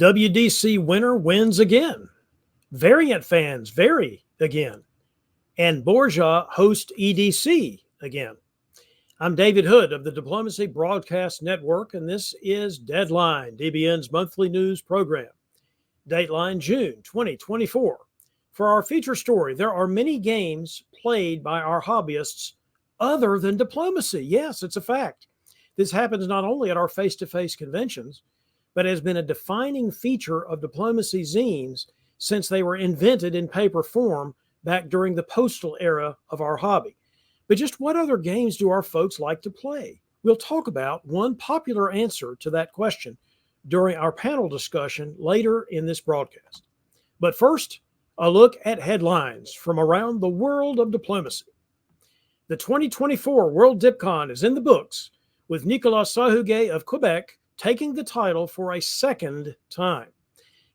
WDC winner wins again. Variant fans vary again. And Borgia host EDC again. I'm David Hood of the Diplomacy Broadcast Network, and this is Deadline, DBN's monthly news program. Dateline June 2024. For our feature story, there are many games played by our hobbyists other than diplomacy. Yes, it's a fact. This happens not only at our face-to-face conventions, but has been a defining feature of diplomacy zines since they were invented in paper form back during the postal era of our hobby. But just what other games do our folks like to play? We'll talk about one popular answer to that question during our panel discussion later in this broadcast. But first, a look at headlines from around the world of diplomacy. The 2024 World Dipcon is in the books, with Nicolas Sahuguet of Quebec taking the title for a second time.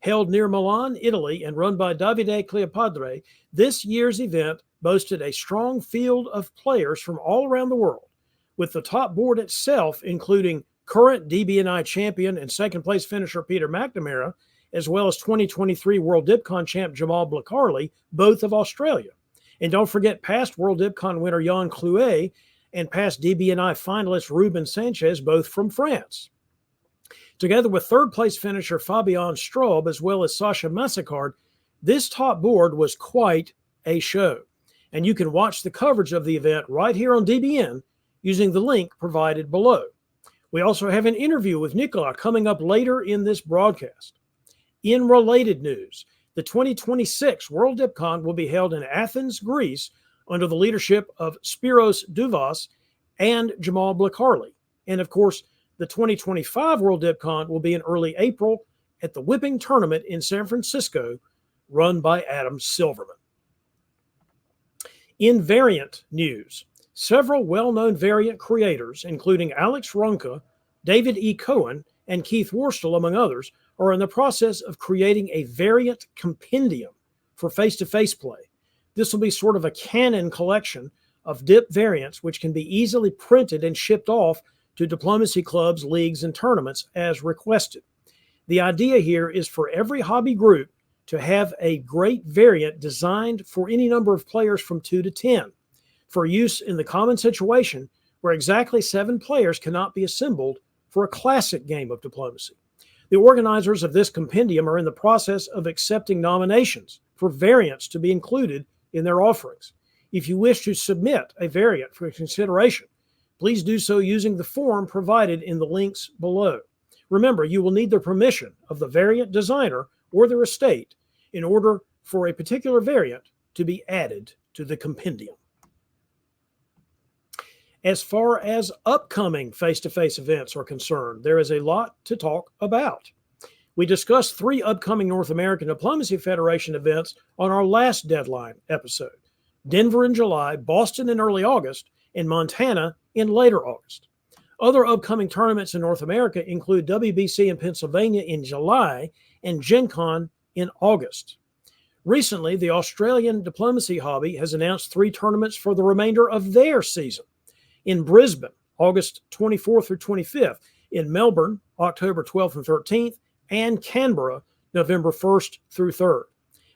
Held near Milan, Italy, and run by Davide Cleopadre, this year's event boasted a strong field of players from all around the world, with the top board itself including current DBNI champion and second-place finisher Peter McNamara, as well as 2023 World Dipcon champ Jamal Blakarli, both of Australia. And don't forget past World Dipcon winner Jan Clouet and past DBNI finalist Ruben Sanchez, both from France. Together with third-place finisher Fabian Straub, as well as Sasha Massacard, this top board was quite a show. And you can watch the coverage of the event right here on DBN using the link provided below. We also have an interview with Nicolas coming up later in this broadcast. In related news, the 2026 World Dipcon will be held in Athens, Greece, under the leadership of Spiros Duvas and Jamal Blakarli. And of course, the 2025 World Dipcon will be in early April at the Whipping Tournament in San Francisco, run by Adam Silverman. In variant news, several well-known variant creators, including Alex Runke, David E. Cohen, and Keith Worstel, among others, are in the process of creating a variant compendium for face-to-face play. This will be sort of a canon collection of dip variants, which can be easily printed and shipped off to diplomacy clubs, leagues, and tournaments as requested. The idea here is for every hobby group to have a great variant designed for any number of players from 2 to 10 for use in the common situation where exactly 7 players cannot be assembled for a classic game of diplomacy. The organizers of this compendium are in the process of accepting nominations for variants to be included in their offerings. If you wish to submit a variant for consideration, please do so using the form provided in the links below. Remember, you will need the permission of the variant designer or their estate in order for a particular variant to be added to the compendium. As far as upcoming face-to-face events are concerned, there is a lot to talk about. We discussed 3 upcoming North American Diplomacy Federation events on our last Deadline episode: Denver in July, Boston in early August, and Montana in later August. Other upcoming tournaments in North America include WBC in Pennsylvania in July and Gen Con in August. Recently, the Australian diplomacy hobby has announced 3 tournaments for the remainder of their season. In Brisbane, August 24th through 25th, in Melbourne, October 12th and 13th, and Canberra, November 1st through 3rd.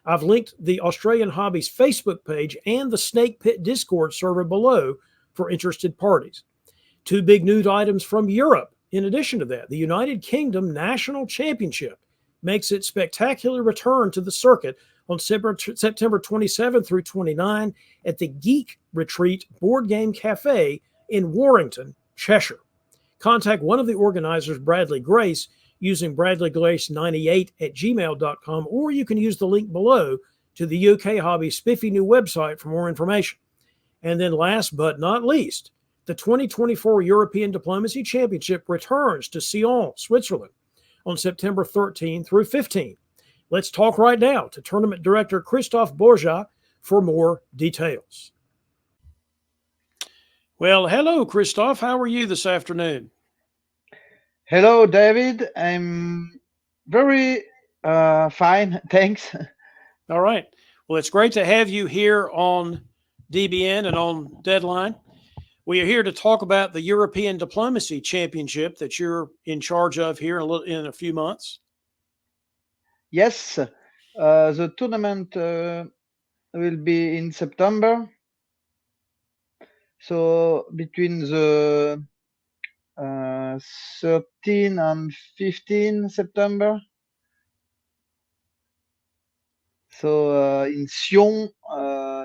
I've linked the Australian Hobbies Facebook page and the Snake Pit Discord server below for interested parties. 2 big news items from Europe. In addition to that, the United Kingdom National Championship makes its spectacular return to the circuit on September 27 through 29 at the Geek Retreat Board Game Cafe in Warrington, Cheshire. Contact one of the organizers, Bradley Grace, using bradleygrace98@gmail.com, or you can use the link below to the UK Hobby spiffy new website for more information. And then last but not least, the 2024 European Diplomacy Championship returns to Sion, Switzerland on September 13 through 15. Let's talk right now to Tournament Director Christophe Borgia for more details. Well, hello, Christophe. How are you this afternoon? Hello, David. I'm very fine, thanks. All right. Well, it's great to have you here on DBN and on Deadline. We are here to talk about the European Diplomacy Championship that you're in charge of here in a few months. Yes, the tournament will be in September. So between the 13 and 15 September. So in Sion,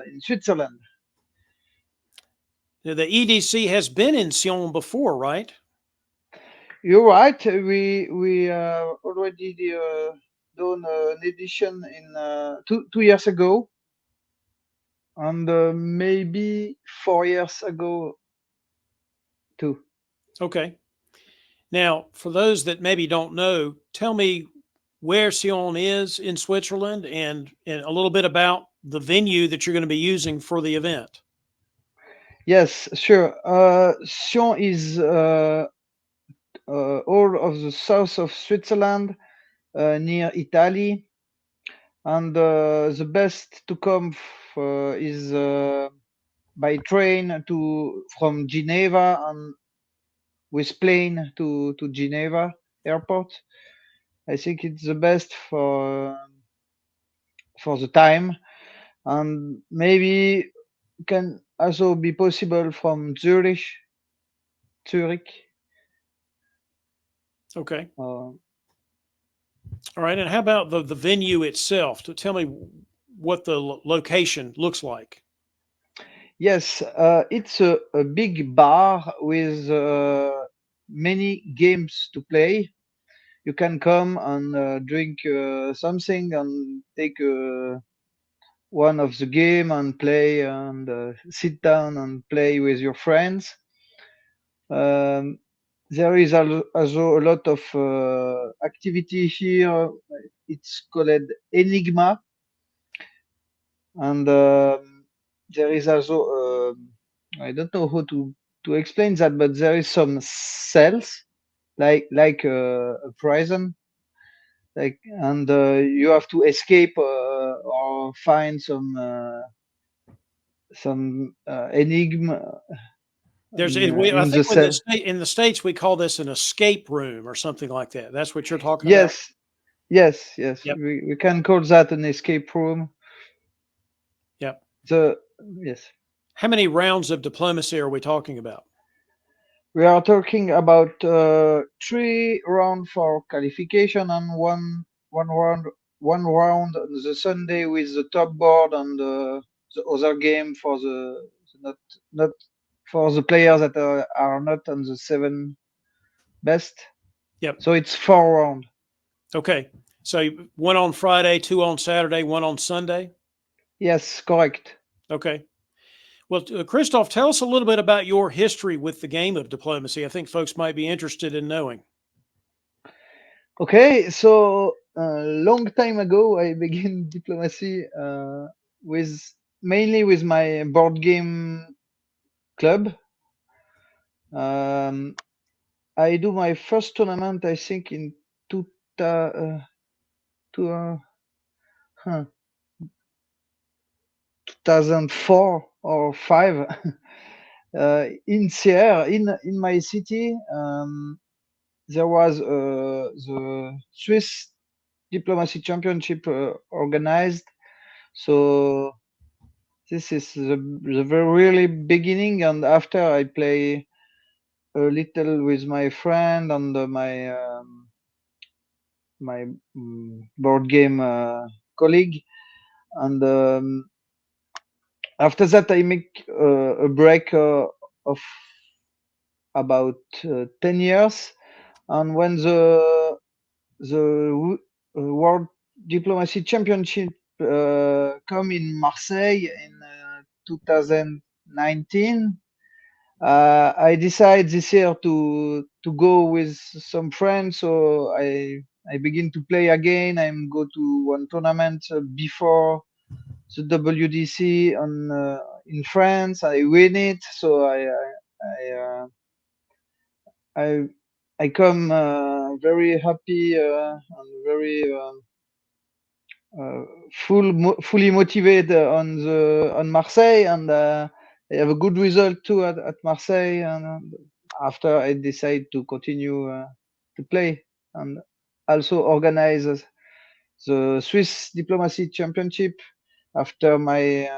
in Switzerland. Now, the EDC has been in Sion before, right? You're right. We already done an edition in 2 years ago, and maybe 4 years ago too. Okay. Now, for those that maybe don't know, tell me where Sion is in Switzerland and a little bit about the venue that you're going to be using for the event. Yes, sure. Sion is all of the south of Switzerland, near Italy, and the best to come is by train to from Geneva and with plane to Geneva airport. I think it's the best for the time, and maybe can also be possible from Zurich. Okay. Uh, All right. And how about the venue itself? To tell me what the location looks like. yes, it's a big bar with many games to play. You can come and drink something and take one of the game and play and sit down and play with your friends. Um, there is also a lot of activity here. It's called Enigma, and there is also I don't know how to explain that, but there is some cells like a prison, like, and you have to escape or find some enigma There's, I in the think, when the cell. state in the states we call this an escape room or something like that. That's what you're talking about. Yes, yes. Yep. We can call that an escape room. Yep. The Yes, How many rounds of diplomacy are we talking about? we are talking about 3 round for qualification and one round on the Sunday with the top board and the other game for not for the players that are not on the 7 best. Yep. So it's 4 round. Okay. So one on Friday, two on Saturday, one on Sunday. Yes, correct. Okay. Well, Christoph, tell us a little bit about your history with the game of diplomacy. I think folks might be interested in knowing. Okay, so a long time ago, I began diplomacy with mainly with my board game club. Um, I do my first tournament, I think, in two, two, huh, 2004 or five. In Sierra, in my city, there was the Swiss Diplomacy Championship organized. So this is the very really beginning, and after I play a little with my friend and my board game colleague, and after that I make a break of about 10 years, and when the World Diplomacy Championship come in Marseille in 2019, I decided this year to go with some friends. So I begin to play again. I go to one tournament before the WDC in France. I win it. So I I come very happy and very fully motivated on Marseille, and I have a good result too at Marseille. And after I decide to continue to play and also organize the Swiss Diplomacy Championship after my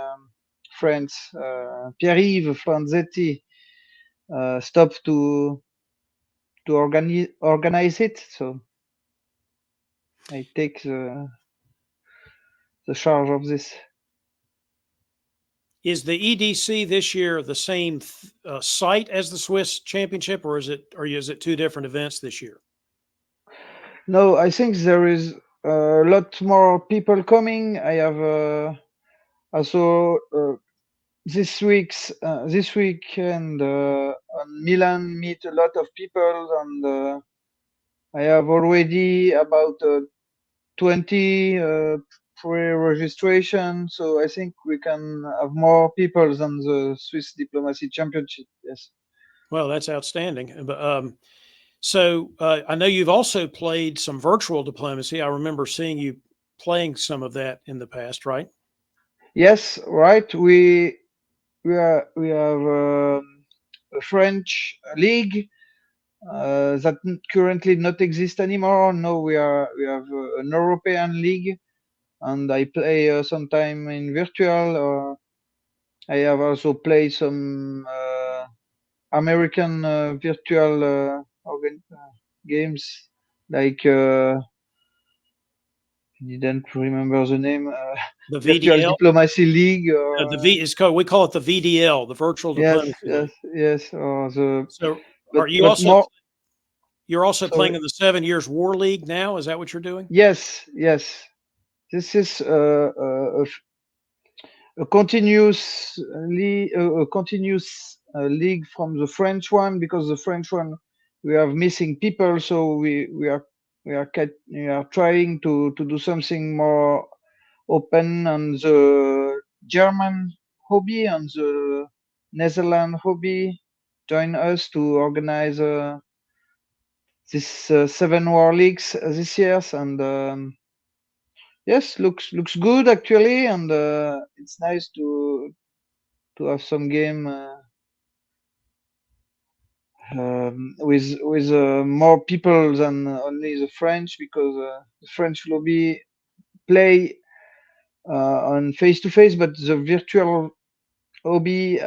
friends Pierre-Yves Franzetti stopped to organize it. So I take the charge of this. Is the EDC this year the same site as the Swiss Championship, or is it two different events this year? No, I think there is a lot more people coming. I have also this weekend on Milan meet a lot of people, and I have already about 20 pre-registration. So I think we can have more people than the Swiss Diplomacy Championship. Yes. Well, that's outstanding. But so I know you've also played some virtual diplomacy. I remember seeing you playing some of that in the past, right? Yes, right. We have a French league that currently not exist anymore. No, we have an European league, and I play sometime in virtual. I have also played some American virtual games like didn't remember the name. The Virtual VDL, Diplomacy League. Or, we call it the VDL, the Virtual yes, Diplomacy yes, League. yes. Or the So, but are you but also more. you're also Sorry. playing in the 7 Years War League now? Is that what you're doing? Yes, yes. This is a continuous league from the French one, because the French one we have missing people, so we are trying to do something more open, and the German hobby and the Netherlands hobby join us to organize this 7 war leagues this year, and yes, looks good actually, and it's nice to have some game with more people than only the French, because the French lobby play on face to face, but the virtual hobby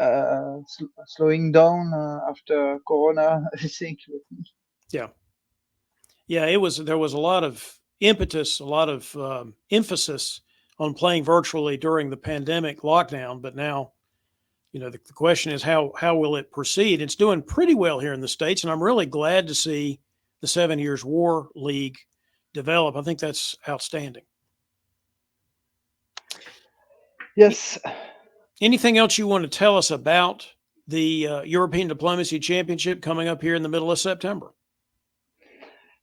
slowing down after Corona, I think. Yeah. Yeah, there was a lot of impetus, a lot of emphasis on playing virtually during the pandemic lockdown, but now, the question is how will it proceed? It's doing pretty well here in the States, and I'm really glad to see the 7 Years War League develop. I think that's outstanding. Yes. Anything else you want to tell us about the European Diplomacy Championship coming up here in the middle of September?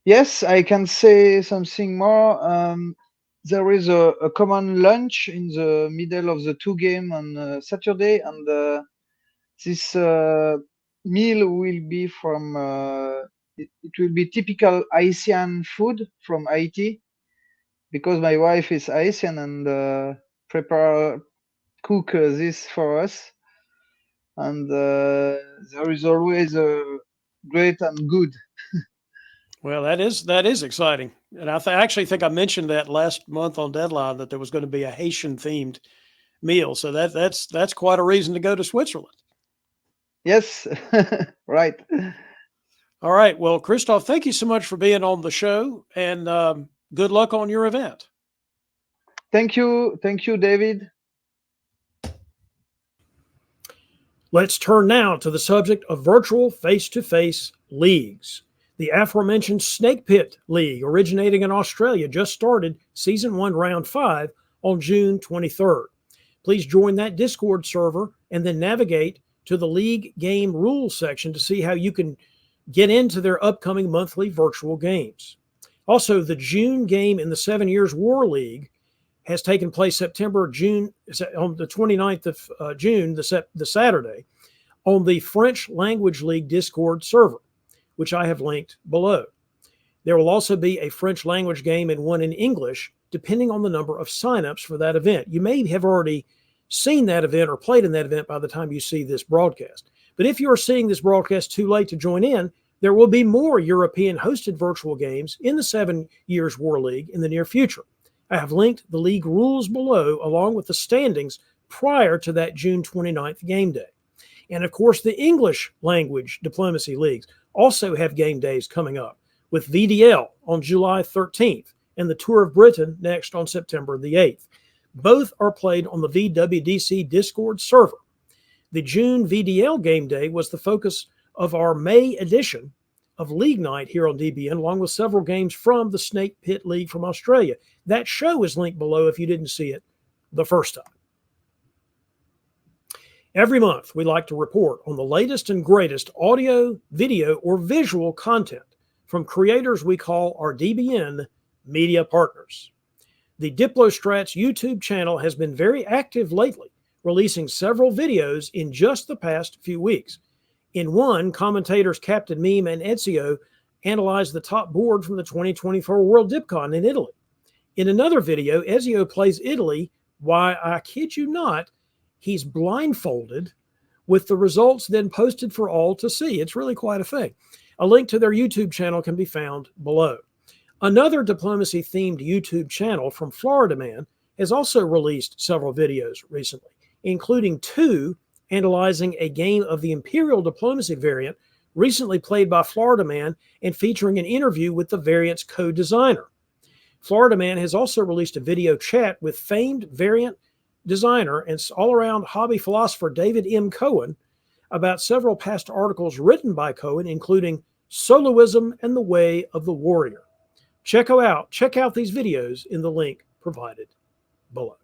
Yes, I can say something more. There is a common lunch in the middle of the two game on Saturday, and this meal will be from it will be typical Haitian food from Haiti, because my wife is Haitian, and cook this for us, and there is always a great and good. Well, that is exciting, and I actually think I mentioned that last month on Deadline that there was going to be a Haitian themed meal. So that's quite a reason to go to Switzerland. Yes, right. All right. Well, Christoph, thank you so much for being on the show, and good luck on your event. Thank you, David. Let's turn now to the subject of virtual face-to-face leagues. The aforementioned Snake Pit League, originating in Australia, just started Season 1, Round 5 on June 23rd. Please join that Discord server and then navigate to the league game rules section to see how you can get into their upcoming monthly virtual games. Also, the June game in the 7 Years War League has taken place June on the 29th of June, the Saturday, on the French Language League Discord server, which I have linked below. There will also be a French language game and one in English, depending on the number of signups for that event. You may have already seen that event or played in that event by the time you see this broadcast. But if you're seeing this broadcast too late to join in, there will be more European hosted virtual games in the 7 Years War League in the near future. I have linked the league rules below along with the standings prior to that June 29th game day. And of course, the English language diplomacy leagues also have game days coming up, with VDL on July 13th and the Tour of Britain next on September the 8th. Both are played on the VWDC Discord server. The June VDL game day was the focus of our May edition of League Night here on DBN, along with several games from the Snake Pit League from Australia. That show is linked below if you didn't see it the first time. Every month, we like to report on the latest and greatest audio, video, or visual content from creators we call our DBN media partners. The Diplostrats YouTube channel has been very active lately, releasing several videos in just the past few weeks. In one, commentators Captain Meme and Ezio analyzed the top board from the 2024 World Dipcon in Italy. In another video, Ezio plays Italy. Why, I kid you not, he's blindfolded, with the results then posted for all to see. It's really quite a thing. A link to their YouTube channel can be found below. Another diplomacy-themed YouTube channel from Florida Man has also released several videos recently, including two analyzing a game of the Imperial Diplomacy variant recently played by Florida Man and featuring an interview with the variant's co-designer. Florida Man has also released a video chat with famed variant designer and all-around hobby philosopher David M. Cohen about several past articles written by Cohen, including Soloism and the Way of the Warrior. Check out these videos in the link provided below.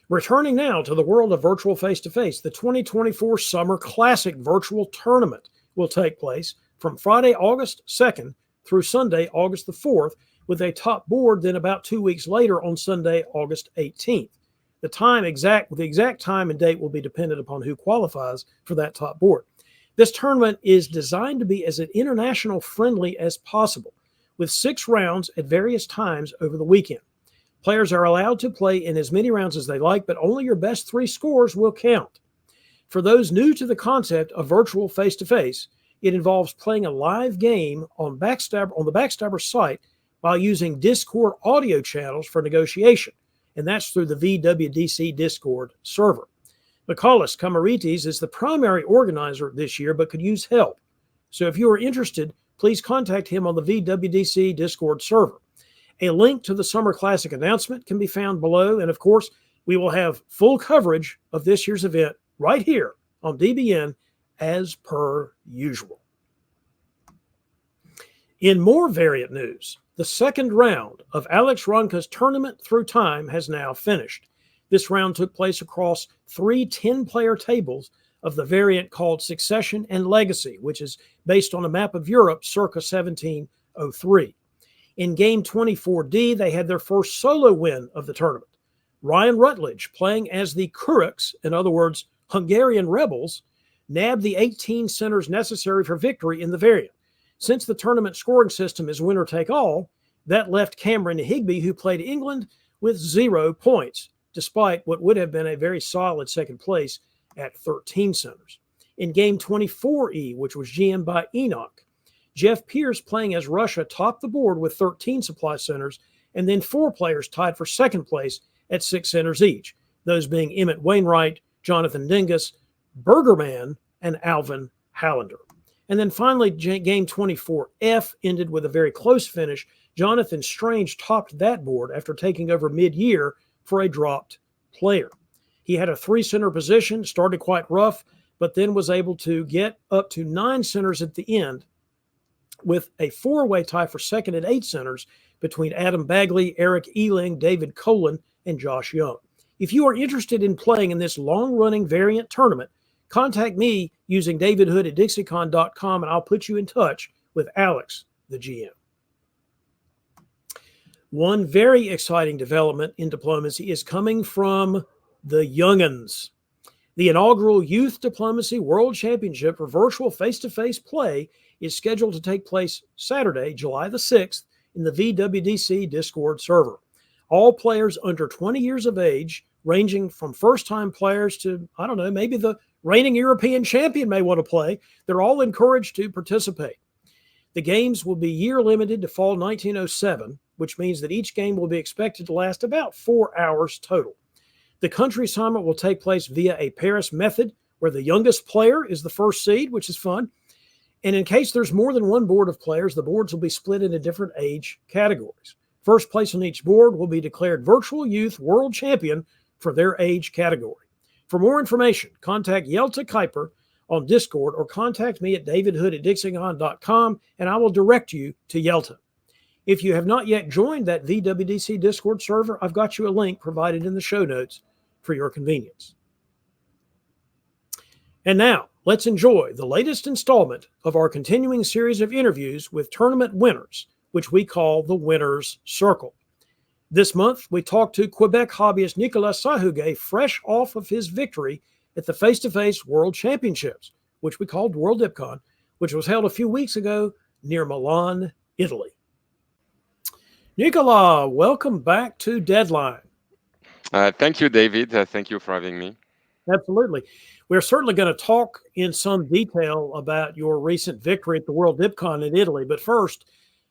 Returning now to the world of virtual face-to-face, the 2024 Summer Classic Virtual Tournament will take place from Friday, August 2nd through Sunday, August the 4th, with a top board then about 2 weeks later on Sunday, August 18th. The exact time and date will be dependent upon who qualifies for that top board. This tournament is designed to be as international friendly as possible, with 6 rounds at various times over the weekend. Players are allowed to play in as many rounds as they like, but only your best 3 scores will count. For those new to the concept of virtual face-to-face, it involves playing a live game on the Backstabber site while using Discord audio channels for negotiation, and that's through the VWDC Discord server. Nicolas Camarites is the primary organizer this year, but could use help. So if you are interested, please contact him on the VWDC Discord server. A link to the Summer Classic announcement can be found below, and of course, we will have full coverage of this year's event right here on DBN as per usual. In more variant news, the second round of Alex Ronka's Tournament Through Time has now finished. This round took place across 3 10-player tables of the variant called Succession and Legacy, which is based on a map of Europe circa 1703. In Game 24D, they had their first solo win of the tournament. Ryan Rutledge, playing as the Kuruks, in other words, Hungarian rebels, nabbed the 18 centers necessary for victory in the variant. Since the tournament scoring system is winner-take-all, that left Cameron Higby, who played England, with 0 points, despite what would have been a very solid second place at 13 centers. In Game 24E, which was GM'd by Enoch, Jeff Pierce, playing as Russia, topped the board with 13 supply centers, and then 4 players tied for second place at 6 centers each, those being Emmett Wainwright, Jonathan Dingus, Bergerman, and Alvin Hallander. And then finally, Game 24F ended with a very close finish. Jonathan Strange topped that board after taking over mid-year for a dropped player. He had a 3-center position, started quite rough, but then was able to get up to 9 centers at the end with a 4-way tie for second at 8 centers between Adam Bagley, Eric Ealing, David Colin, and Josh Young. If you are interested in playing in this long-running variant tournament, contact me using davidhood at dixiecon.com, and I'll put you in touch with Alex, the GM. One very exciting development in diplomacy is coming from the young'uns. The inaugural Youth Diplomacy World Championship for virtual face-to-face play is scheduled to take place Saturday, July the 6th, in the VWDC Discord server. All players under 20 years of age, ranging from first-time players to, I don't know, maybe the reigning European champion may want to play, they're all encouraged to participate. The games will be year-limited to fall 1907, which means that each game will be expected to last about 4 hours total. The country assignment will take place via a Paris method, where the youngest player is the first seed, which is fun. And in case there's more than one board of players, the boards will be split into different age categories. First place on each board will be declared Virtual Youth World Champion for their age category. For more information, contact Yelta Kuiper on Discord or contact me at davidhood@dixicon.com and I will direct you to Yelta. If you have not yet joined that VWDC Discord server, I've got you a link provided in the show notes for your convenience. And now, let's enjoy the latest installment of our continuing series of interviews with tournament winners, which we call the Winner's Circle. This month, we talked to Quebec hobbyist Nicolas Sahuguet, fresh off of his victory at the face-to-face World Championships, which we called World Dipcon, which was held a few weeks ago near Milan, Italy. Nicolas, welcome back to Deadline. Thank you, David. Thank you for having me. Absolutely. We're certainly going to talk in some detail about your recent victory at the World Dipcon in Italy. But first,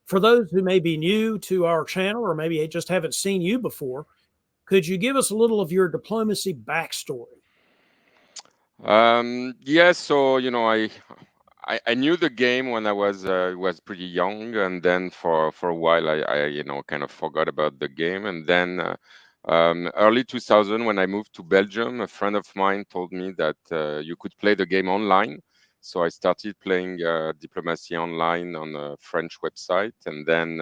for those who may be new to our channel or maybe just haven't seen you before, could you give us a little of your diplomacy backstory? Yes, so I knew the game when I was pretty young, and then for a while I kind of forgot about the game, and then early 2000 when I moved to Belgium, a friend of mine told me that you could play the game online. So I started playing diplomacy online on a French website, and then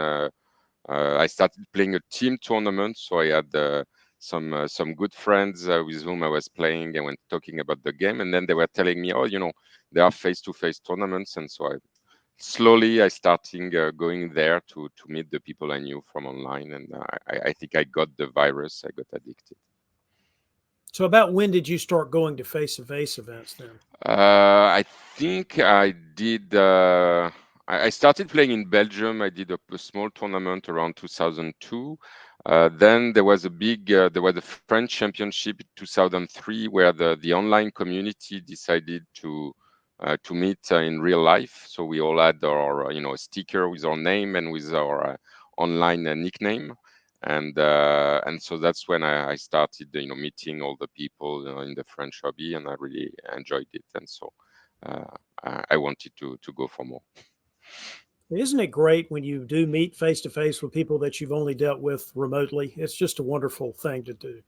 I started playing a team tournament. So I had some good friends with whom I was playing and went talking about the game, and then they were telling me, oh, there are face-to-face tournaments, and so I started going there to meet the people I knew from online, and I think I got the virus. I got addicted. So about when did you start going to face-to-face events then? I think I did. I started playing in Belgium. I did a small tournament around 2002. Then there was there was a French Championship in 2003, where the online community decided to meet in real life. So we all had our a sticker with our name and with our online nickname. And so that's when I started meeting all the people in the French hobby, and I really enjoyed it, and so I wanted to go for more. Isn't it great when you do meet face-to-face with people that you've only dealt with remotely? It's just a wonderful thing to do.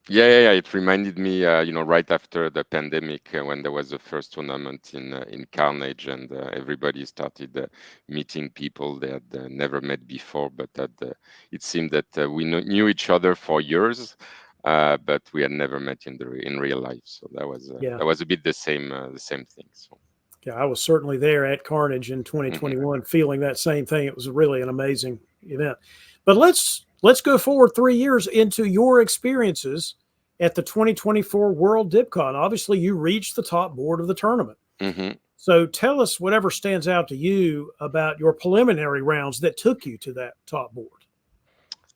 Yeah. It reminded me, right after the pandemic, when there was the first tournament in Carnage, and everybody started meeting people they had never met before, but it seemed that we knew each other for years, but we had never met in real life. So that was a bit the same thing. So. Yeah, I was certainly there at Carnage in 2021, feeling that same thing. It was really an amazing event. But let's go forward 3 years into your experiences at the 2024 World Dipcon. Obviously, you reached the top board of the tournament. Mm-hmm. So tell us whatever stands out to you about your preliminary rounds that took you to that top board.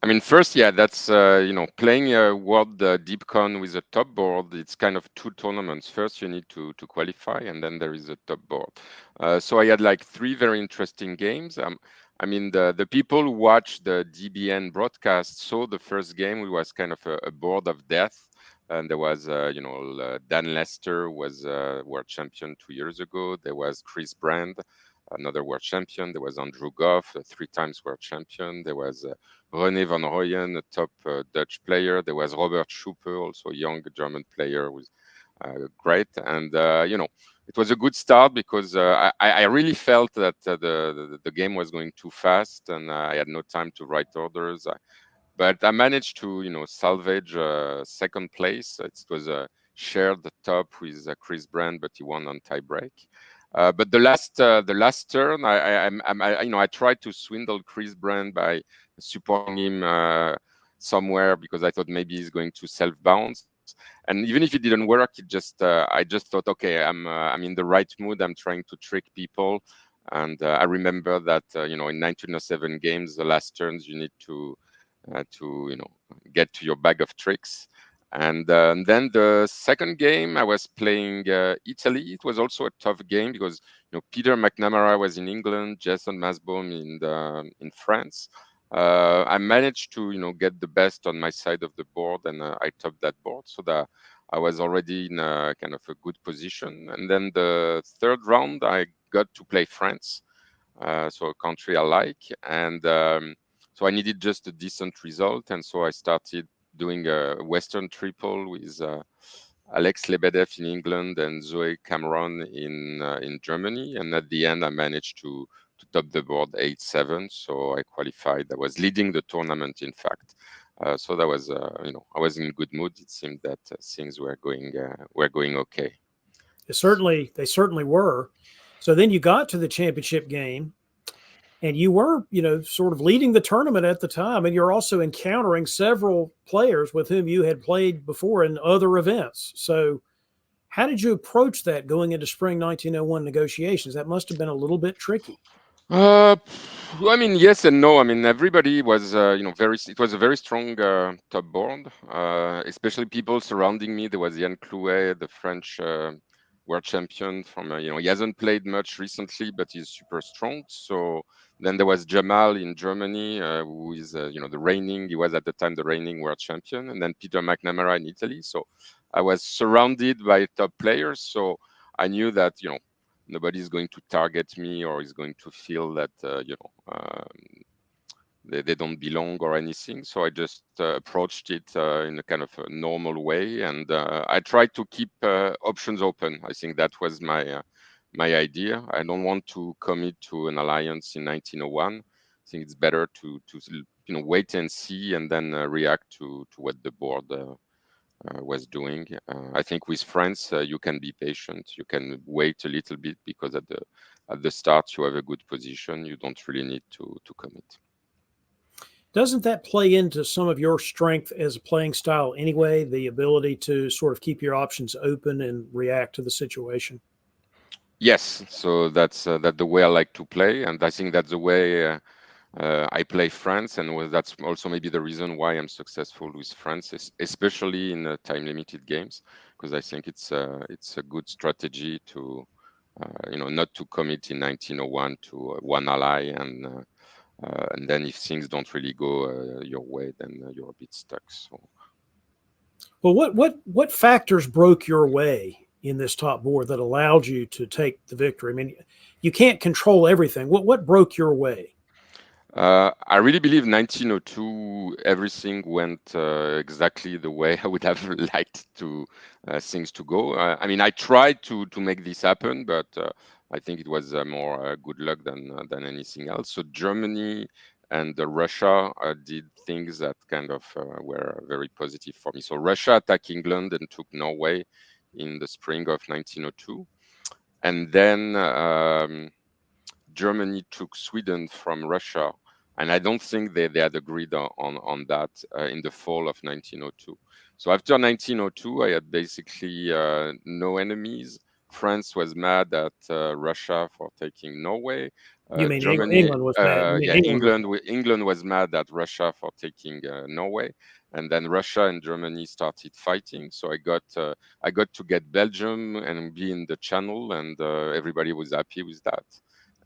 I mean, first, yeah, that's playing a World Dipcon with a top board. It's kind of two tournaments. First, you need to qualify, and then there is a top board. So I had like 3 very interesting games. I mean, the people who watched the DBN broadcast saw the first game. It was kind of a board of death, and there was Dan Lester was world champion 2 years ago. There was Chris Brand, another world champion. There was Andrew Goff, 3 times world champion. There was René van Rooyen, a top Dutch player. There was Robert Schuppe, also a young German player, who was great. And it was a good start because I really felt that the game was going too fast, and I had no time to write orders. But I managed to salvage second place. It was a shared top with Chris Brand, but he won on tie break. But the last turn, I tried to swindle Chris Brand by supporting him somewhere, because I thought maybe he's going to self bounce. And even if it didn't work, I just thought, okay, I'm in the right mood. I'm trying to trick people. And I remember that in 1907 games, the last turns you need to get to your bag of tricks. And then the second game, I was playing Italy. It was also a tough game because Peter McNamara was in England, Jason Masbaum in France. I managed to get the best on my side of the board, and I topped that board, so that I was already in a kind of a good position. And then the third round, I got to play France, so a country I like, and so I needed just a decent result, and so I started doing a Western triple with Alex Lebedev in England and Zoe Cameron in Germany, and at the end I managed to top the board 8-7, so I qualified. I was leading the tournament, in fact. So that was, I was in good mood. It seemed that things were going okay. They certainly were. So then you got to the championship game, and you were, sort of leading the tournament at the time, and you're also encountering several players with whom you had played before in other events. So how did you approach that going into spring 1901 negotiations? That must have been a little bit tricky. Uh, I mean, yes and no. I mean, everybody was, very. It was a very strong top board, especially people surrounding me. There was Yann Clouet, the French world champion from. He hasn't played much recently, but he's super strong. So then there was Jamal in Germany, who is, the reigning. He was at the time the reigning world champion, and then Peter McNamara in Italy. So I was surrounded by top players. So I knew that, nobody's going to target me or is going to feel that they don't belong or anything. So I just approached it in a kind of a normal way, and I tried to keep options open. I think that was my idea. I don't want to commit to an alliance in 1901. I think it's better to wait and see, and then react to what the board was doing. I think with France, you can be patient. You can wait a little bit, because at the start you have a good position. You don't really need to commit. Doesn't that play into some of your strength as a playing style anyway? The ability to sort of keep your options open and react to the situation? Yes, so that's the way I like to play, and I think that's the way I play France, and that's also maybe the reason why I'm successful with France, especially in time-limited games, because I think it's a good strategy to not to commit in 1901 to one ally, and then if things don't really go your way, then you're a bit stuck. So Well, what factors broke your way in this top board that allowed you to take the victory? I mean, you can't control everything. What broke your way? I really believe 1902, everything went exactly the way I would have liked to things to go. I mean, I tried to make this happen, but I think it was more good luck than anything else. So Germany and Russia did things that kind of were very positive for me. So Russia attacked England and took Norway in the spring of 1902, and then Germany took Sweden from Russia, and I don't think they had agreed on that in the fall of 1902. So after 1902, I had basically no enemies. France was mad at Russia for taking Norway. You mean Germany, England was mad? You mean yeah, England was mad? England was mad at Russia for taking Norway, and then Russia and Germany started fighting. So I got to get Belgium and be in the Channel, and everybody was happy with that.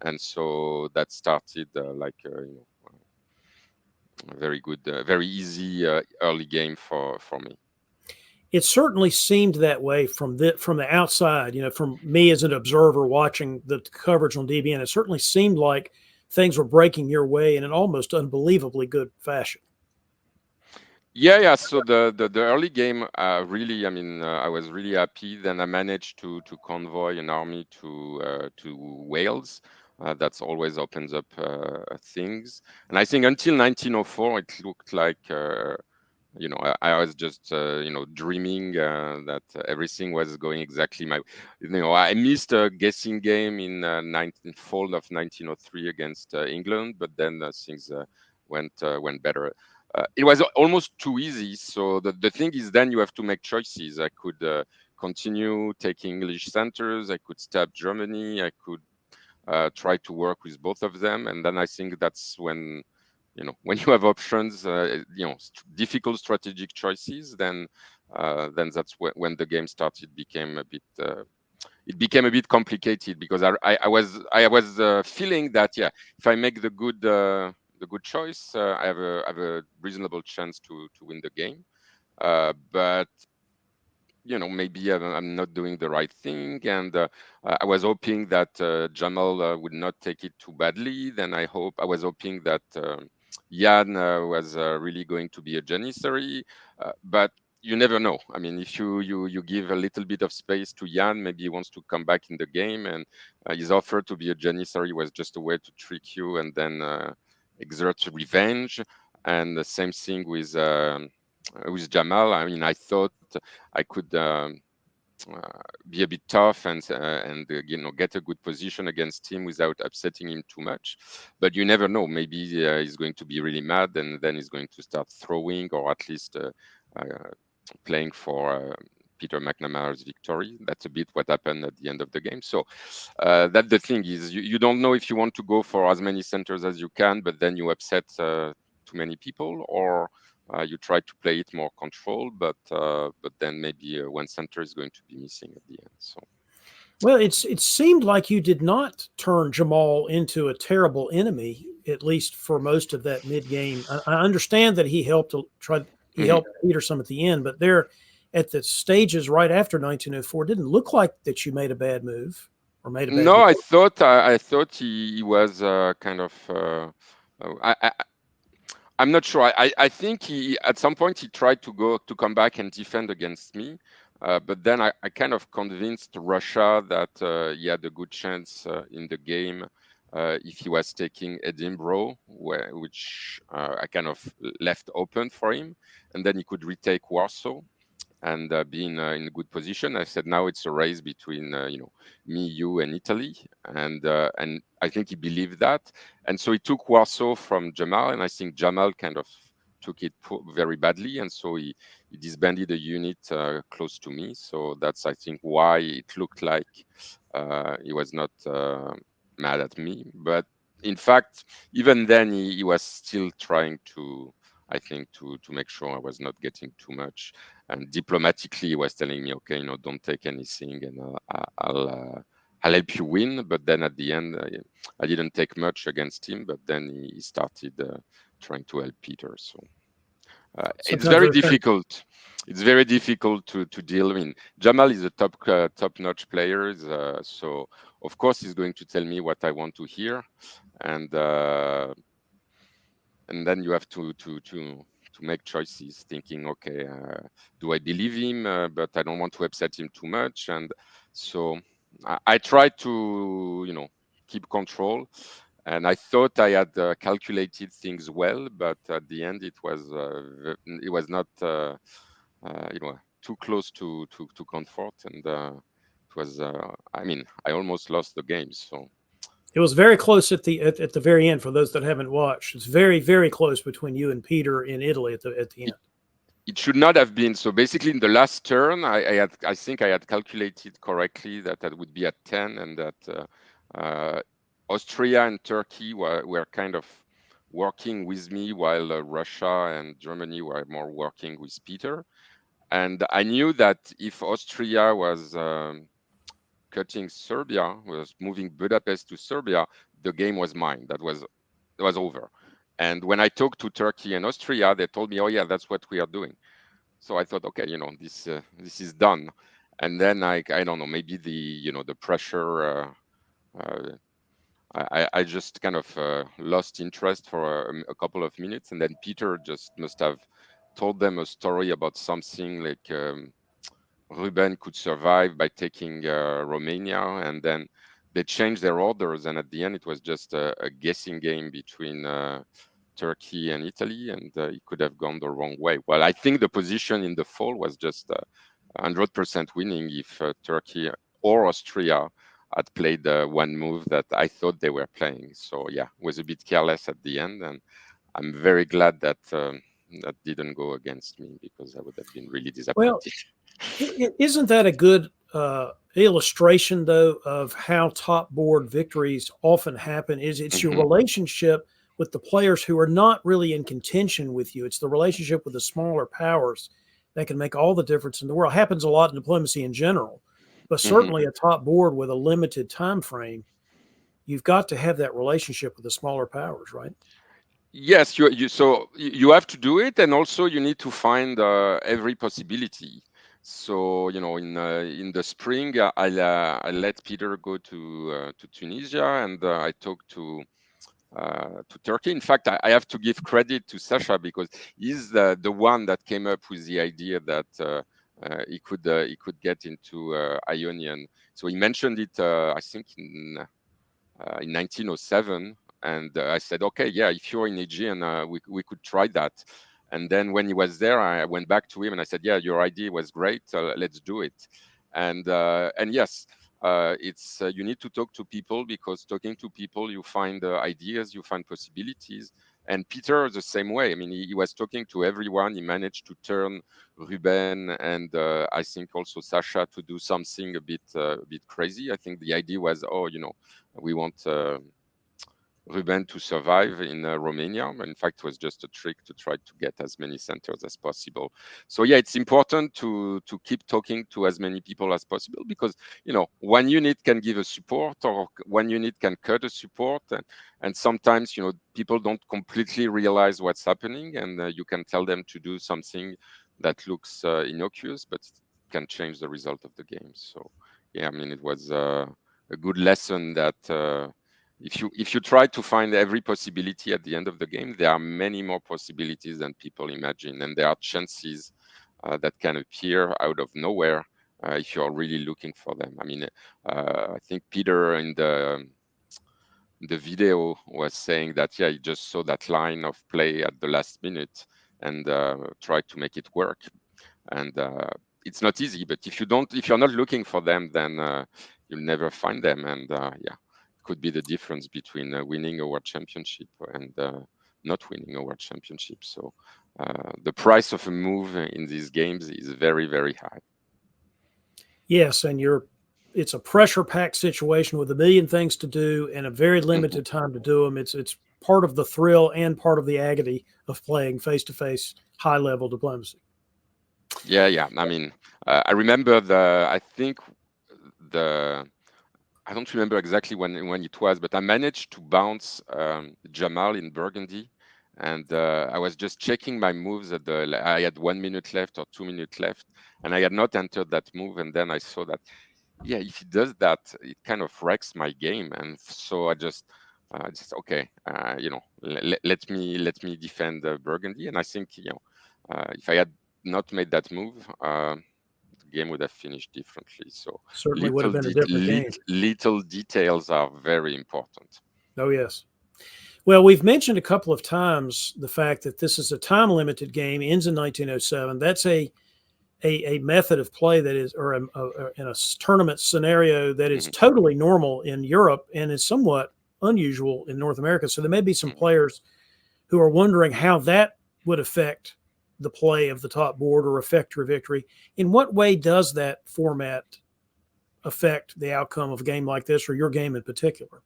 And so that started a very good, very easy early game for me. It certainly seemed that way from the outside. From me as an observer watching the coverage on DBN, it certainly seemed like things were breaking your way in an almost unbelievably good fashion. Yeah. So the early game, really, I mean, I was really happy. Then I managed to convoy an army to Wales. That's always opens up things. And I think until 1904, it looked like I was just dreaming that everything was going exactly my. I missed a guessing game in fall of 1903 against England, but then things went better. It was almost too easy. So the thing is, then you have to make choices. I could continue taking English centers. I could stab Germany. I could try to work with both of them, and then I think that's when when you have options, difficult strategic choices, then that's when the game started became a bit it became a bit complicated, because I was feeling that, yeah, if I make the good choice. I have a reasonable chance to win the game. But maybe I'm not doing the right thing, and I was hoping that Jamal would not take it too badly. Then I was hoping that Jan was really going to be a janissary, but you never know. I mean, if you give a little bit of space to Jan, maybe he wants to come back in the game, and his offer to be a janissary was just a way to trick you and then exert revenge. And the same thing with Jamal. I mean, I thought I could be a bit tough and get a good position against him without upsetting him too much. But you never know. Maybe he's going to be really mad, and then he's going to start throwing, or at least playing for Peter McNamara's victory. That's a bit what happened at the end of the game. So that the thing is, you don't know if you want to go for as many centers as you can, but then you upset too many people, or you try to play it more controlled, but then maybe one center is going to be missing at the end. So, well, it seemed like you did not turn Jamal into a terrible enemy, at least for most of that mid game. I understand that he helped helped Peter some at the end, but there at the stages right after 1904 didn't look like that you made a bad move or made a bad. No, I thought he was kind of. I'm not sure. I think he at some point he tried to come back and defend against me, but then I kind of convinced Russia that he had a good chance in the game if he was taking Edinburgh, which I kind of left open for him, and then he could retake Warsaw and be in a good position. I said now it's a race between me, you, and Italy, and I think he believed that, and so he took Warsaw from Jamal, and I think Jamal kind of took it very badly, and so he disbanded a unit close to me. So that's I think why it looked like he was not mad at me, but in fact even then he was still trying to. I think to make sure I was not getting too much, and diplomatically he was telling me, okay, don't take anything, and I'll help you win. But then at the end, I didn't take much against him. But then he started trying to help Peter. So it's very difficult. It's very difficult to deal. I mean, Jamal is a top-notch player, so of course he's going to tell me what I want to hear, and then you have to make choices, thinking, okay, do I believe him? But I don't want to upset him too much, and so I tried to keep control, and I thought I had calculated things well, but at the end it was not too close to comfort, and it was I mean I almost lost the game. So. It was very close at the very end. For those that haven't watched, it's very, very close between you and Peter in Italy at the end. It should not have been. So basically, in the last turn, I think I had calculated correctly that would be at 10, and that Austria and Turkey were kind of working with me, while Russia and Germany were more working with Peter. And I knew that if Austria was cutting Serbia, was moving Budapest to Serbia, the game was mine. That was over. And when I talked to Turkey and Austria, they told me, "Oh yeah, that's what we are doing." So I thought, okay, this is done. And then I don't know, maybe the pressure. I just kind of lost interest for a couple of minutes, and then Peter just must have told them a story about something like. Ruben could survive by taking Romania, and then they changed their orders, and at the end it was just a guessing game between Turkey and Italy, and it could have gone the wrong way. Well, I think the position in the fall was just 100% winning if Turkey or Austria had played one move that I thought they were playing. So yeah, was a bit careless at the end, and I'm very glad that that didn't go against me, because I would have been really disappointed. Well, isn't that a good illustration, though, of how top board victories often happen? It's your relationship with the players who are not really in contention with you. It's the relationship with the smaller powers that can make all the difference in the world. It happens a lot in diplomacy in general, but certainly a top board with a limited time frame, you've got to have that relationship with the smaller powers, right? Yes, you have to do it, and also you need to find every possibility. So in the spring, I let Peter go to Tunisia, and I talked to Turkey. In fact, I have to give credit to Sasha because he's the one that came up with the idea that he could get into Ionian. So he mentioned it, I think in 1907, and I said, okay, yeah, if you're in Aegean, we could try that. And then when he was there, I went back to him and I said, yeah, your idea was great. Let's do it. And yes, it's you need to talk to people, because talking to people, you find ideas, you find possibilities. And Peter the same way. I mean, he was talking to everyone. He managed to turn Ruben and I think also Sasha to do something a bit crazy. I think the idea was, oh, we want Ruben to survive in Romania. In fact, it was just a trick to try to get as many centers as possible. So yeah, it's important to keep talking to as many people as possible, because one unit can give a support, or one unit can cut a support, and sometimes people don't completely realize what's happening, and you can tell them to do something that looks innocuous, but can change the result of the game. So yeah, I mean, it was a good lesson that. If you try to find every possibility at the end of the game, there are many more possibilities than people imagine, and there are chances that can appear out of nowhere if you're really looking for them. I mean, I think Peter in the video was saying that, yeah, he just saw that line of play at the last minute and tried to make it work. And it's not easy, but if you're not looking for them, then you'll never find them. And yeah, it could be the difference between winning a world championship and not winning a world championship. So the price of a move in these games is very, very high. Yes, and it's a pressure packed situation with a million things to do and a very Mhm. limited time to do them. It's part of the thrill and part of the agony of playing face to face high level diplomacy. Yeah, yeah. I mean, I remember I think the I don't remember exactly when it was, but I managed to bounce Jamal in Burgundy, and I was just checking my moves I had 1 minute left or 2 minutes left, and I had not entered that move, and then I saw that, yeah, if he does that, it kind of wrecks my game, and so I just okay, let me defend Burgundy, and I think if I had not made that move. The game would have finished differently. So Certainly would have been a different game. little details are very important. Oh, yes. Well, we've mentioned a couple of times the fact that this is a time limited game, ends in 1907. That's a method of play that is, or in a tournament scenario that is Mhm, totally normal in Europe and is somewhat unusual in North America. So there may be some mhm. players who are wondering how that would affect the play of the top board or affect your victory. In what way does that format affect the outcome of a game like this or your game in particular?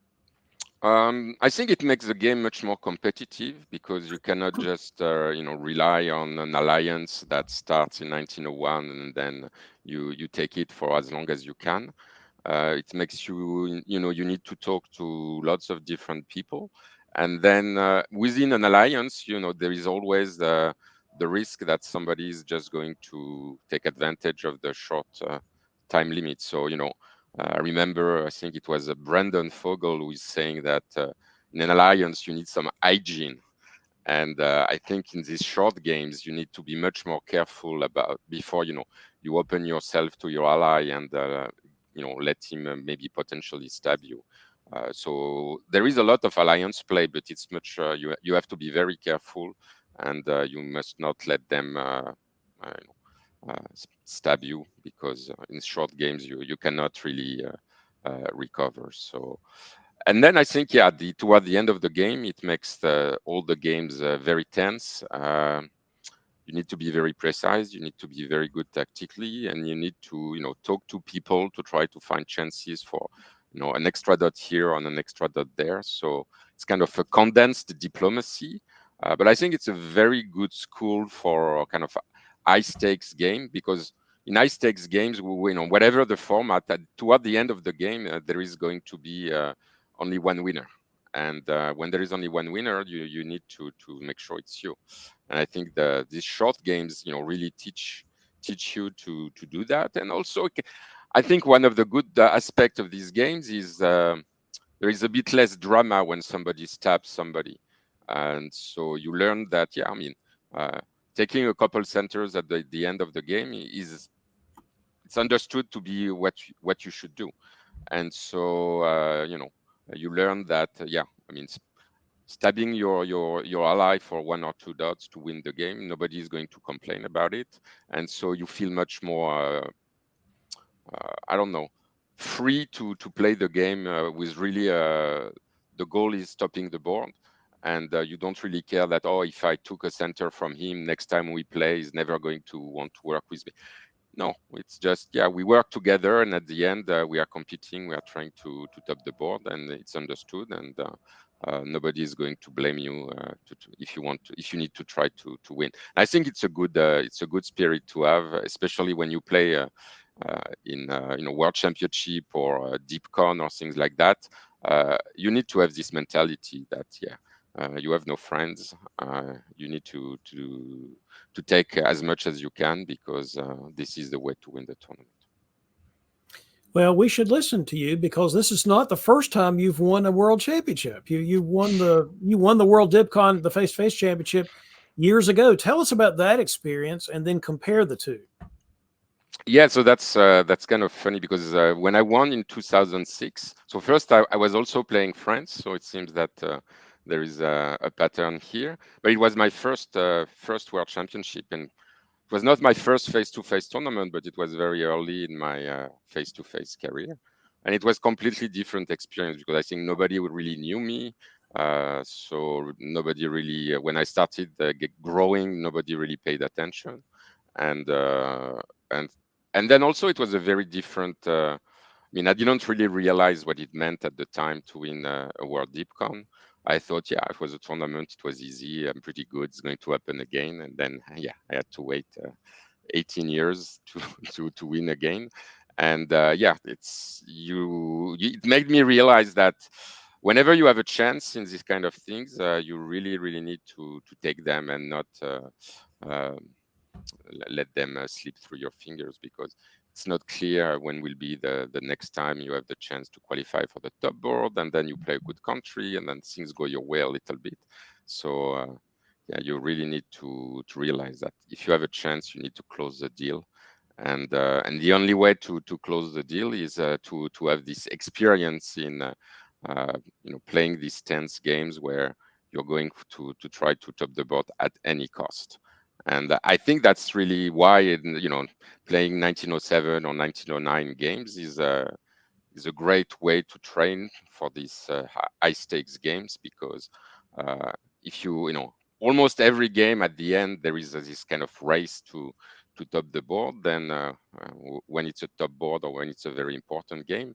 I think it makes the game much more competitive, because you cannot just rely on an alliance that starts in 1901 and then you take it for as long as you can. It makes you need to talk to lots of different people, and then within an alliance, there is always the risk that somebody is just going to take advantage of the short time limit. So I remember, I think it was Brandon Fogel who is saying that in an alliance you need some hygiene, and I think in these short games, you need to be much more careful about before you open yourself to your ally and let him maybe potentially stab you. So there is a lot of alliance play, but it's much you have to be very careful, and you must not let them stab you, because in short games you cannot really recover. So, and then I think, yeah, toward the end of the game, it makes all the games very tense. You need to be very precise. You need to be very good tactically, and you need to talk to people to try to find chances for an extra dot here on an extra dot there. So it's kind of a condensed diplomacy. But I think it's a very good school for kind of high stakes game, because in high stakes games, whatever the format, toward the end of the game, there is going to be only one winner, and when there is only one winner, you need to make sure it's you. And I think these short games, really teach you to do that. And also, I think one of the good aspects of these games is there is a bit less drama when somebody stabs somebody, and so you learn that, yeah, I mean, uh, taking a couple centers at the end of the game is, it's understood to be what you should do. And so you learn that, yeah, I mean, stabbing your ally for 1 or 2 dots to win the game, nobody is going to complain about it. And so you feel much more I don't know, free to play the game with really the goal is stopping the board, and you don't really care that, oh, if I took a center from him, next time we play, he's never going to want to work with me. No, it's just, yeah, we work together, and at the end we are competing, we are trying to top the board, and it's understood, and nobody is going to blame you if you want to, if you need to try to win. I think it's a good spirit to have, especially when you play in World Championship or Dipcon or things like that. You need to have this mentality that, yeah, you have no friends. You need to take as much as you can, because this is the way to win the tournament. Well, we should listen to you because this is not the first time you've won a world championship. You won the World Dipcon, the face-to-face championship years ago. Tell us about that experience and then compare the two. Yeah, so that's kind of funny, because when I won in 2006, so first I was also playing France, so it seems that there is a pattern here. But it was my first World Championship, and it was not my first face-to-face tournament, but it was very early in my face-to-face career, and it was completely different experience, because I think nobody really knew me. So nobody really, when I started growing, nobody really paid attention, and and and then also it was a very different. I mean, I didn't really realize what it meant at the time to win a World Dipcon. I thought, yeah, it was a tournament, it was easy, I'm pretty good, it's going to happen again. And then, yeah, I had to wait 18 years to to win again. And yeah, it made me realize that whenever you have a chance in these kind of things, you really, really need to take them, and not um, let them slip through your fingers, because it's not clear when will be the next time you have the chance to qualify for the top board, and then you play a good country, and then things go your way a little bit. So yeah, you really need to realize that if you have a chance, you need to close the deal, and the only way to close the deal is to have this experience in playing these tense games where you're going to try to top the board at any cost. And I think that's really why, playing 1907 or 1909 games is a great way to train for these high stakes games, because uh, if almost every game at the end there is this kind of race to top the board. Then when it's a top board, or when it's a very important game,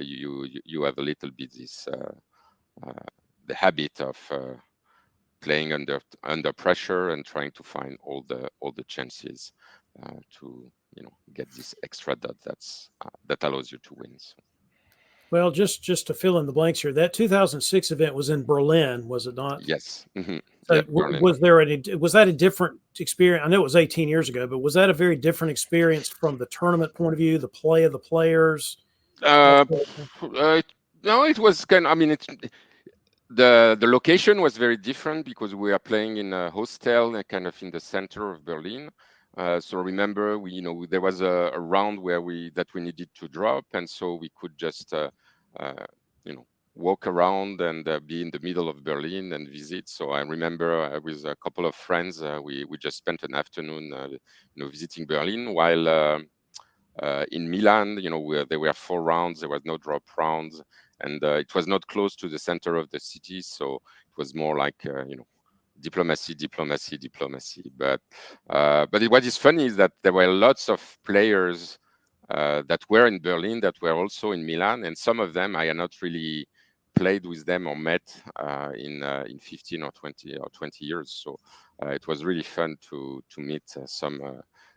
you have a little bit this uh, the habit of playing under pressure, and trying to find all the chances to get this extra dot that allows you to win. So, Well, just to fill in the blanks here, that 2006 event was in Berlin, was it not? yes. So Yeah, Berlin. was that a different experience? I know it was 18 years ago, but was that a very different experience from the tournament point of view, the play of the players? That Uh, sort of thing? no, it was kind. I mean, the location was very different, because we are playing in a hostel, kind of in the center of Berlin. So remember, there was a round where we needed to drop, and so we could just uh, you know walk around and be in the middle of Berlin and visit. So I remember with a couple of friends, we just spent an afternoon visiting Berlin, while in Milan, where there were 4 rounds, there was no drop rounds, and it was not close to the center of the city, so it was more like diplomacy, diplomacy, diplomacy. But what is funny is that there were lots of players that were in Berlin that were also in Milan, and some of them I had not really played with them or met in 15 or 20 years. So it was really fun to meet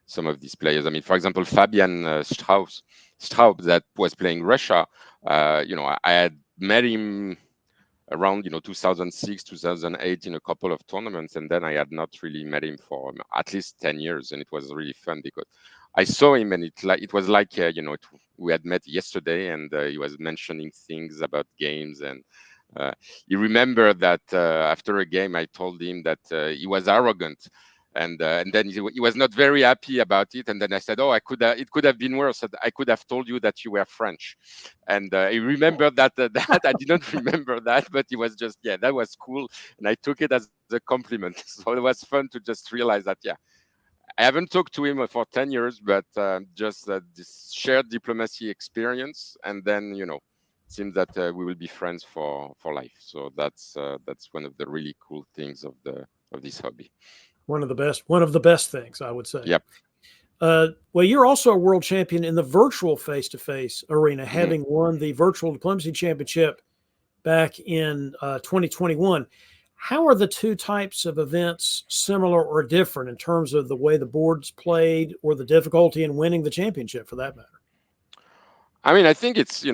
some of these players. I mean, for example, Fabian Straub, that was playing Russia. I had met him around 2006, 2008 in a couple of tournaments, and then I had not really met him for at least 10 years, and it was really fun because I saw him, and it was like we had met yesterday, and he was mentioning things about games, and uh, he remembered that after a game I told him that he was arrogant, and then he was not very happy about it, and then I said, oh, it could have been worse. I could have told you that you were French, and he remembered that that I didn't remember that, but he was just, yeah, that was cool, and I took it as a compliment. So it was fun to just realize that, yeah, I haven't talked to him for 10 years, but just this shared diplomacy experience, and then it seems that we will be friends for life. So that's one of the really cool things of this hobby. One of the best things, I would say. Yep. Well, you're also a world champion in the virtual face-to-face arena, Mhm. having won the Virtual Diplomacy Championship back in 2021. How are the two types of events similar or different in terms of the way the board's played or the difficulty in winning the championship, for that matter? I mean, I think it's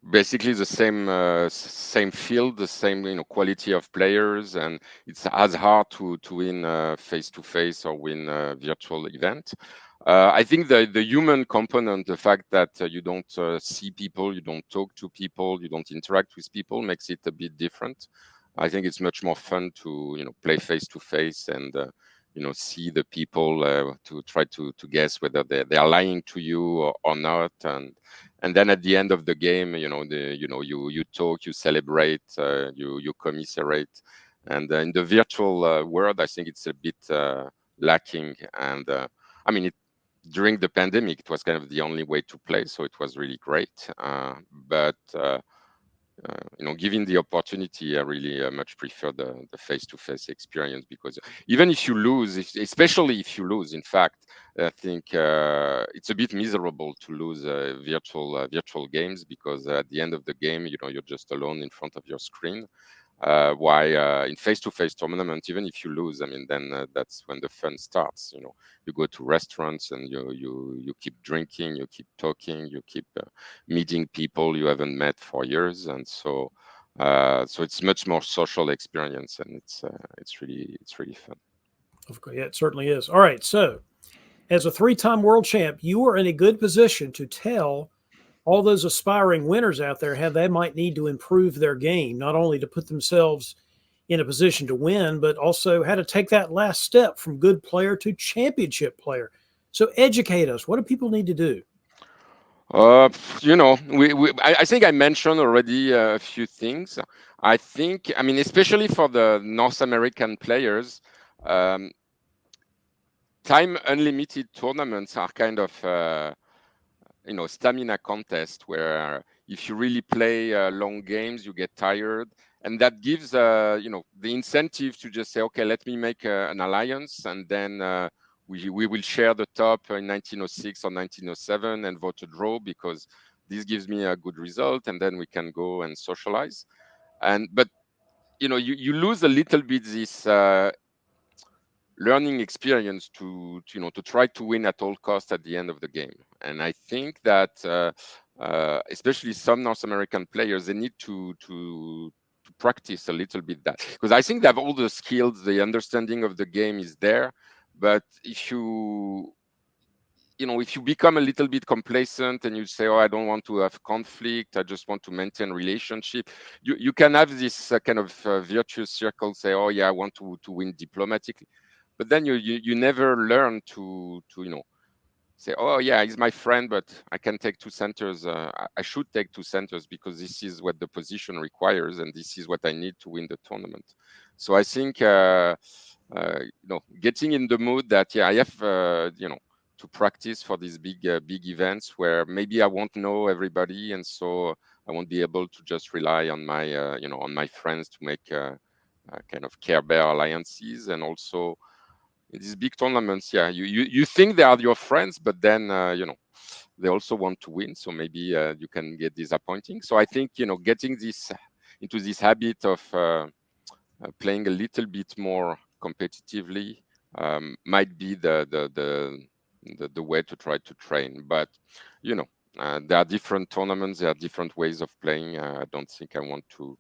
basically the same field, the same quality of players, and it's as hard to win face to face or win a virtual event. I think the human component, the fact that you don't see people, you don't talk to people, you don't interact with people, makes it a bit different. I think it's much more fun to play face to face and see the people, to try to guess whether they are lying to you or not, and then at the end of the game, you talk, you celebrate, you commiserate, and in the virtual world, I think it's a bit lacking. And I mean, during the pandemic, it was kind of the only way to play, so it was really great. But given the opportunity, I really much prefer the face-to-face experience, because even if you lose, especially if you lose, in fact, I think it's a bit miserable to lose virtual games, because at the end of the game, you're just alone in front of your screen. Why in face-to-face tournament, even if you lose, I mean, then that's when the fun starts. You go to restaurants and you keep drinking, you keep talking, you keep meeting people you haven't met for years, and so it's much more social experience, and it's really fun. Okay, yeah, it certainly is. All right, so as a three-time world champ, you are in a good position to tell all those aspiring winners out there how they might need to improve their game, not only to put themselves in a position to win, but also how to take that last step from good player to championship player. So educate us. What do people need to do? I think I mentioned already a few things. I mean, especially for the North American players, um, time unlimited tournaments are kind of stamina contest, where if you really play long games, you get tired, and that gives the incentive to just say, okay, let me make an alliance, and then we will share the top in 1906 or 1907 and vote a draw, because this gives me a good result, and then we can go and socialize. And but you lose a little bit this learning experience to try to win at all costs at the end of the game. And I think that especially some North American players, they need to practice a little bit that, because I think they have all the skills, the understanding of the game is there, but if you become a little bit complacent and you say, oh, I don't want to have conflict, I just want to maintain relationship, you can have this kind of virtuous circle, say, oh yeah, I want to win diplomatically, but then you never learn to say, oh yeah, he's my friend, but I can take two centers. I should take two centers because this is what the position requires, and this is what I need to win the tournament. So I think getting in the mood that, yeah, I have to practice for these big events where maybe I won't know everybody, and so I won't be able to just rely on my friends to make kind of Care Bear alliances. And also in these big tournaments, yeah, you think they are your friends, but then they also want to win, so maybe you can get disappointing. So I think getting this into this habit of playing a little bit more competitively might be the way to try to train. But There are different tournaments. There are different ways of playing. I don't think I want to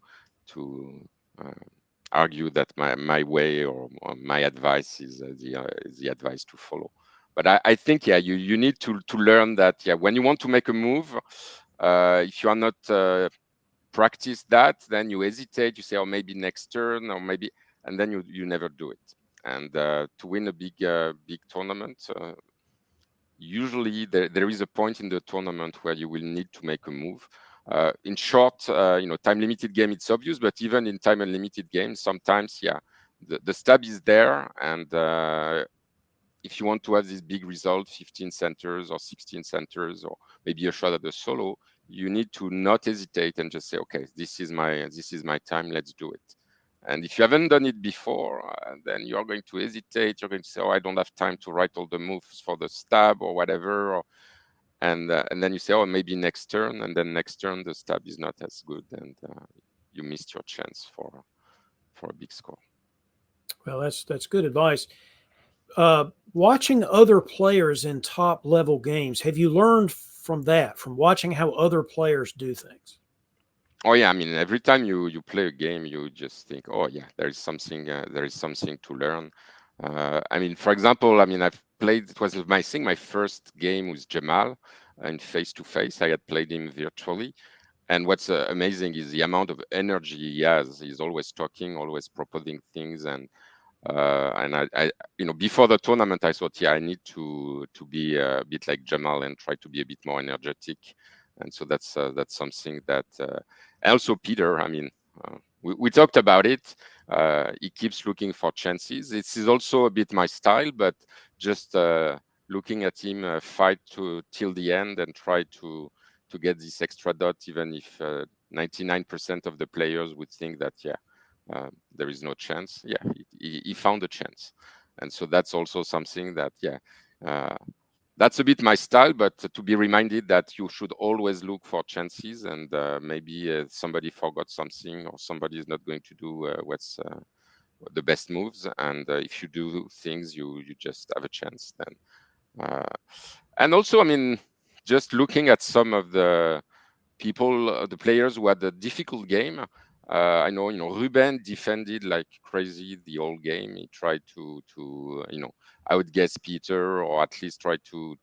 argue that my way or my advice is the advice to follow. But I think you need to learn that when you want to make a move, if you are not practice that, then you hesitate. You say, oh, maybe next turn, or maybe, and then you never do it. And to win a big tournament, usually there is a point in the tournament where you will need to make a move. In short, time limited game, it's obvious, but even in time unlimited games, sometimes, the stab is there, and if you want to have this big result, 15 centers or 16 centers, or maybe a shot at the solo, you need to not hesitate and just say, okay, this is my time, let's do it. And if you haven't done it before, then you're going to hesitate. You're going to say, oh, I don't have time to write all the moves for the stab or whatever. And then you say, oh, maybe next turn. And then next turn, the stab is not as good. And you missed your chance for a big score. Well, that's good advice. Watching other players in top level games, have you learned from that, from watching how other players do things? Oh yeah, I mean, every time you play a game, you just think, oh yeah, there is something to learn. I mean, for example, I mean, I've played. It was my first game with Jamal in face to face. I had played him virtually, and what's amazing is the amount of energy he has. He's always talking, always proposing things, and I before the tournament, I thought, I need to be a bit like Jamal and try to be a bit more energetic. And so that's something that, and also Peter. I mean, we talked about it. He keeps looking for chances. This is also a bit my style, but just looking at him fight till the end and try to get this extra dot, even if 99% of the players would think that there is no chance. He found a chance, and so that's also something that that's a bit my style. But to be reminded that you should always look for chances, and maybe somebody forgot something, or somebody is not going to do what's the best moves, and if you do things, you just have a chance then. And also, I mean, just looking at some of the people, the players who had a difficult game. I know, Ruben defended like crazy the whole game. He tried to outguess Peter, or at least try to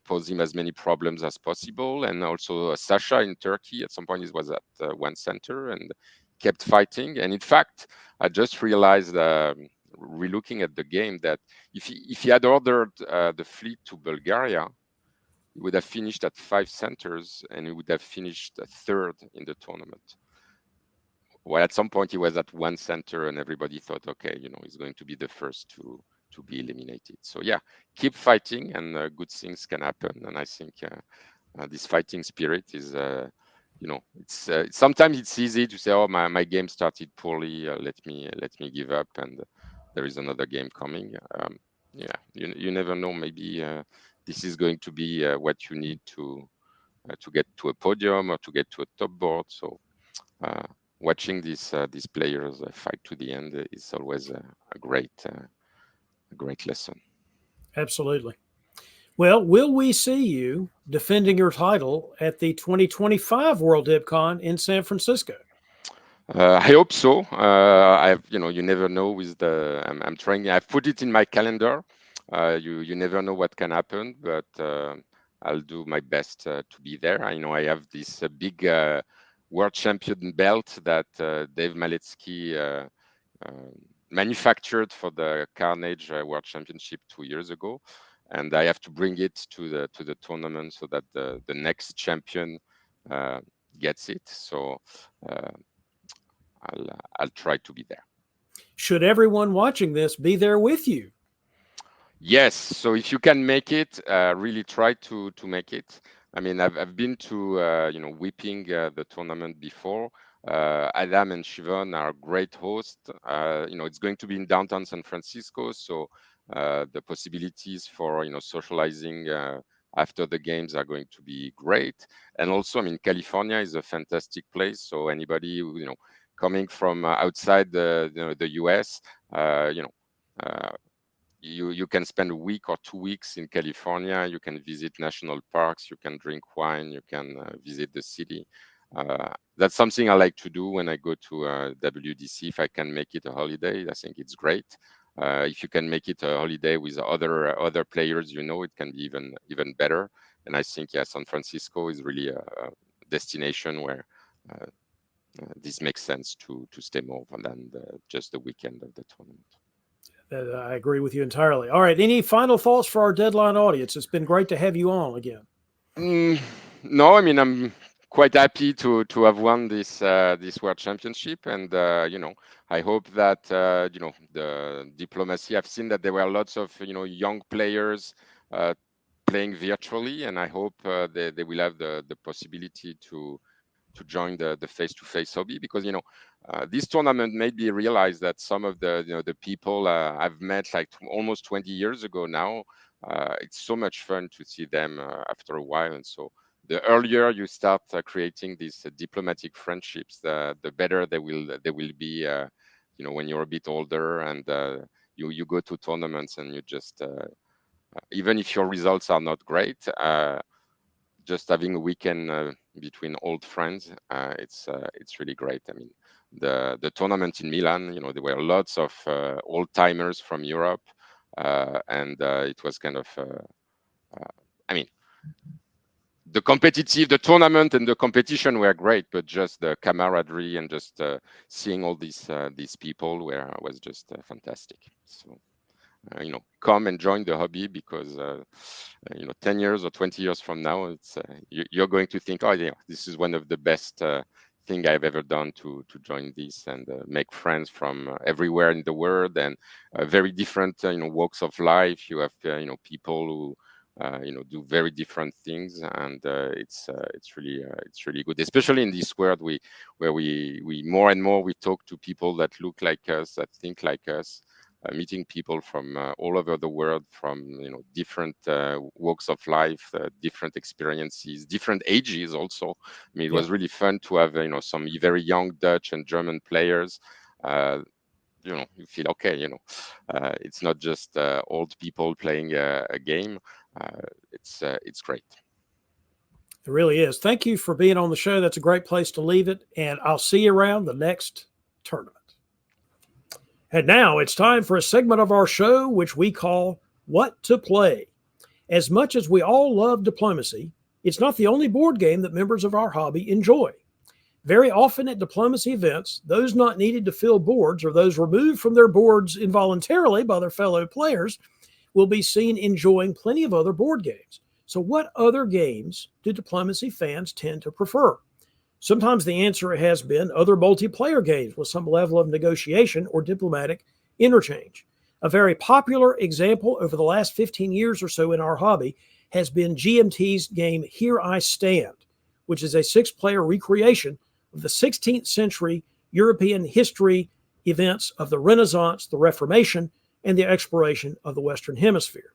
pose him as many problems as possible. And also Sasha in Turkey, at some point he was at one center and kept fighting. And in fact, I just realized, relooking at the game, that if he had ordered the fleet to Bulgaria, he would have finished at 5 centers, and he would have finished third in the tournament. Well, at some point he was at 1 center, and everybody thought, okay, he's going to be the first to be eliminated. So keep fighting, and good things can happen. And I think this fighting spirit is, it's sometimes it's easy to say, oh, my game started poorly, let me give up, and there is another game coming. You never know. Maybe this is going to be what you need to get to a podium or to get to a top board. So watching these players fight to the end is always a great lesson. Absolutely. Well, will we see you defending your title at the 2025 World Dipcon in San Francisco? I hope so. You never know with the. I'm trying. I've put it in my calendar. You never know what can happen, but I'll do my best to be there. I know I have this big world champion belt that Dave Maletsky manufactured for the Carnage World Championship 2 years ago, and I have to bring it to the tournament so that the next champion gets it. So. I'll try to be there. Should everyone watching this be there with you? Yes. So if you can make it, really try to make it. I mean, I've been to Whipping the tournament before. Adam and Siobhan are great hosts. It's going to be in downtown San Francisco, so the possibilities for socializing after the games are going to be great. And also, I mean, California is a fantastic place. So anybody who coming from outside the US, you can spend a week or 2 weeks in California. You can visit national parks. You can drink wine. You can visit the city. That's something I like to do when I go to WDC. If I can make it a holiday, I think it's great. If you can make it a holiday with other players, it can be even better. And I think San Francisco is really a destination where this makes sense to stay more than just the weekend of the tournament. I agree with you entirely. All right, any final thoughts for our Deadline audience? It's been great to have you on again. No, I mean, I'm quite happy to have won this World Championship, and I hope that the diplomacy. I've seen that there were lots of young players playing virtually, and I hope they will have the possibility to join the face-to-face hobby, because this tournament made me realize that some of the people I've met like almost 20 years ago now, it's so much fun to see them after a while. And so the earlier you start creating these diplomatic friendships, the better they will be when you're a bit older, and you go to tournaments and you just even if your results are not great, just having a weekend between old friends, it's really great. I mean, the tournament in Milan, there were lots of old timers from Europe, and it was kind of, I mean, the tournament and the competition were great, but just the camaraderie and just seeing all these people was just fantastic. So. Come and join the hobby, because 10 years or 20 years from now, it's you're going to think, oh yeah, this is one of the best thing I've ever done to join this, and make friends from everywhere in the world, and very different walks of life. You have people who do very different things, and it's really good, especially in this world where we more and more we talk to people that look like us, that think like us. Meeting people from all over the world, from different walks of life, different experiences, different ages also. I mean, it was really fun to have some very young Dutch and German players. You feel okay. It's not just old people playing a game. It's great. It really is. Thank you for being on the show. That's a great place to leave it, and I'll see you around the next tournament. And now it's time for a segment of our show which we call What to Play. As much as we all love diplomacy, it's not the only board game that members of our hobby enjoy. Very often at diplomacy events, those not needed to fill boards, or those removed from their boards involuntarily by their fellow players, will be seen enjoying plenty of other board games. So what other games do diplomacy fans tend to prefer? Sometimes the answer has been other multiplayer games with some level of negotiation or diplomatic interchange. A very popular example over the last 15 years or so in our hobby has been GMT's game Here I Stand, which is a 6-player recreation of the 16th century European history events of the Renaissance, the Reformation, and the exploration of the Western Hemisphere.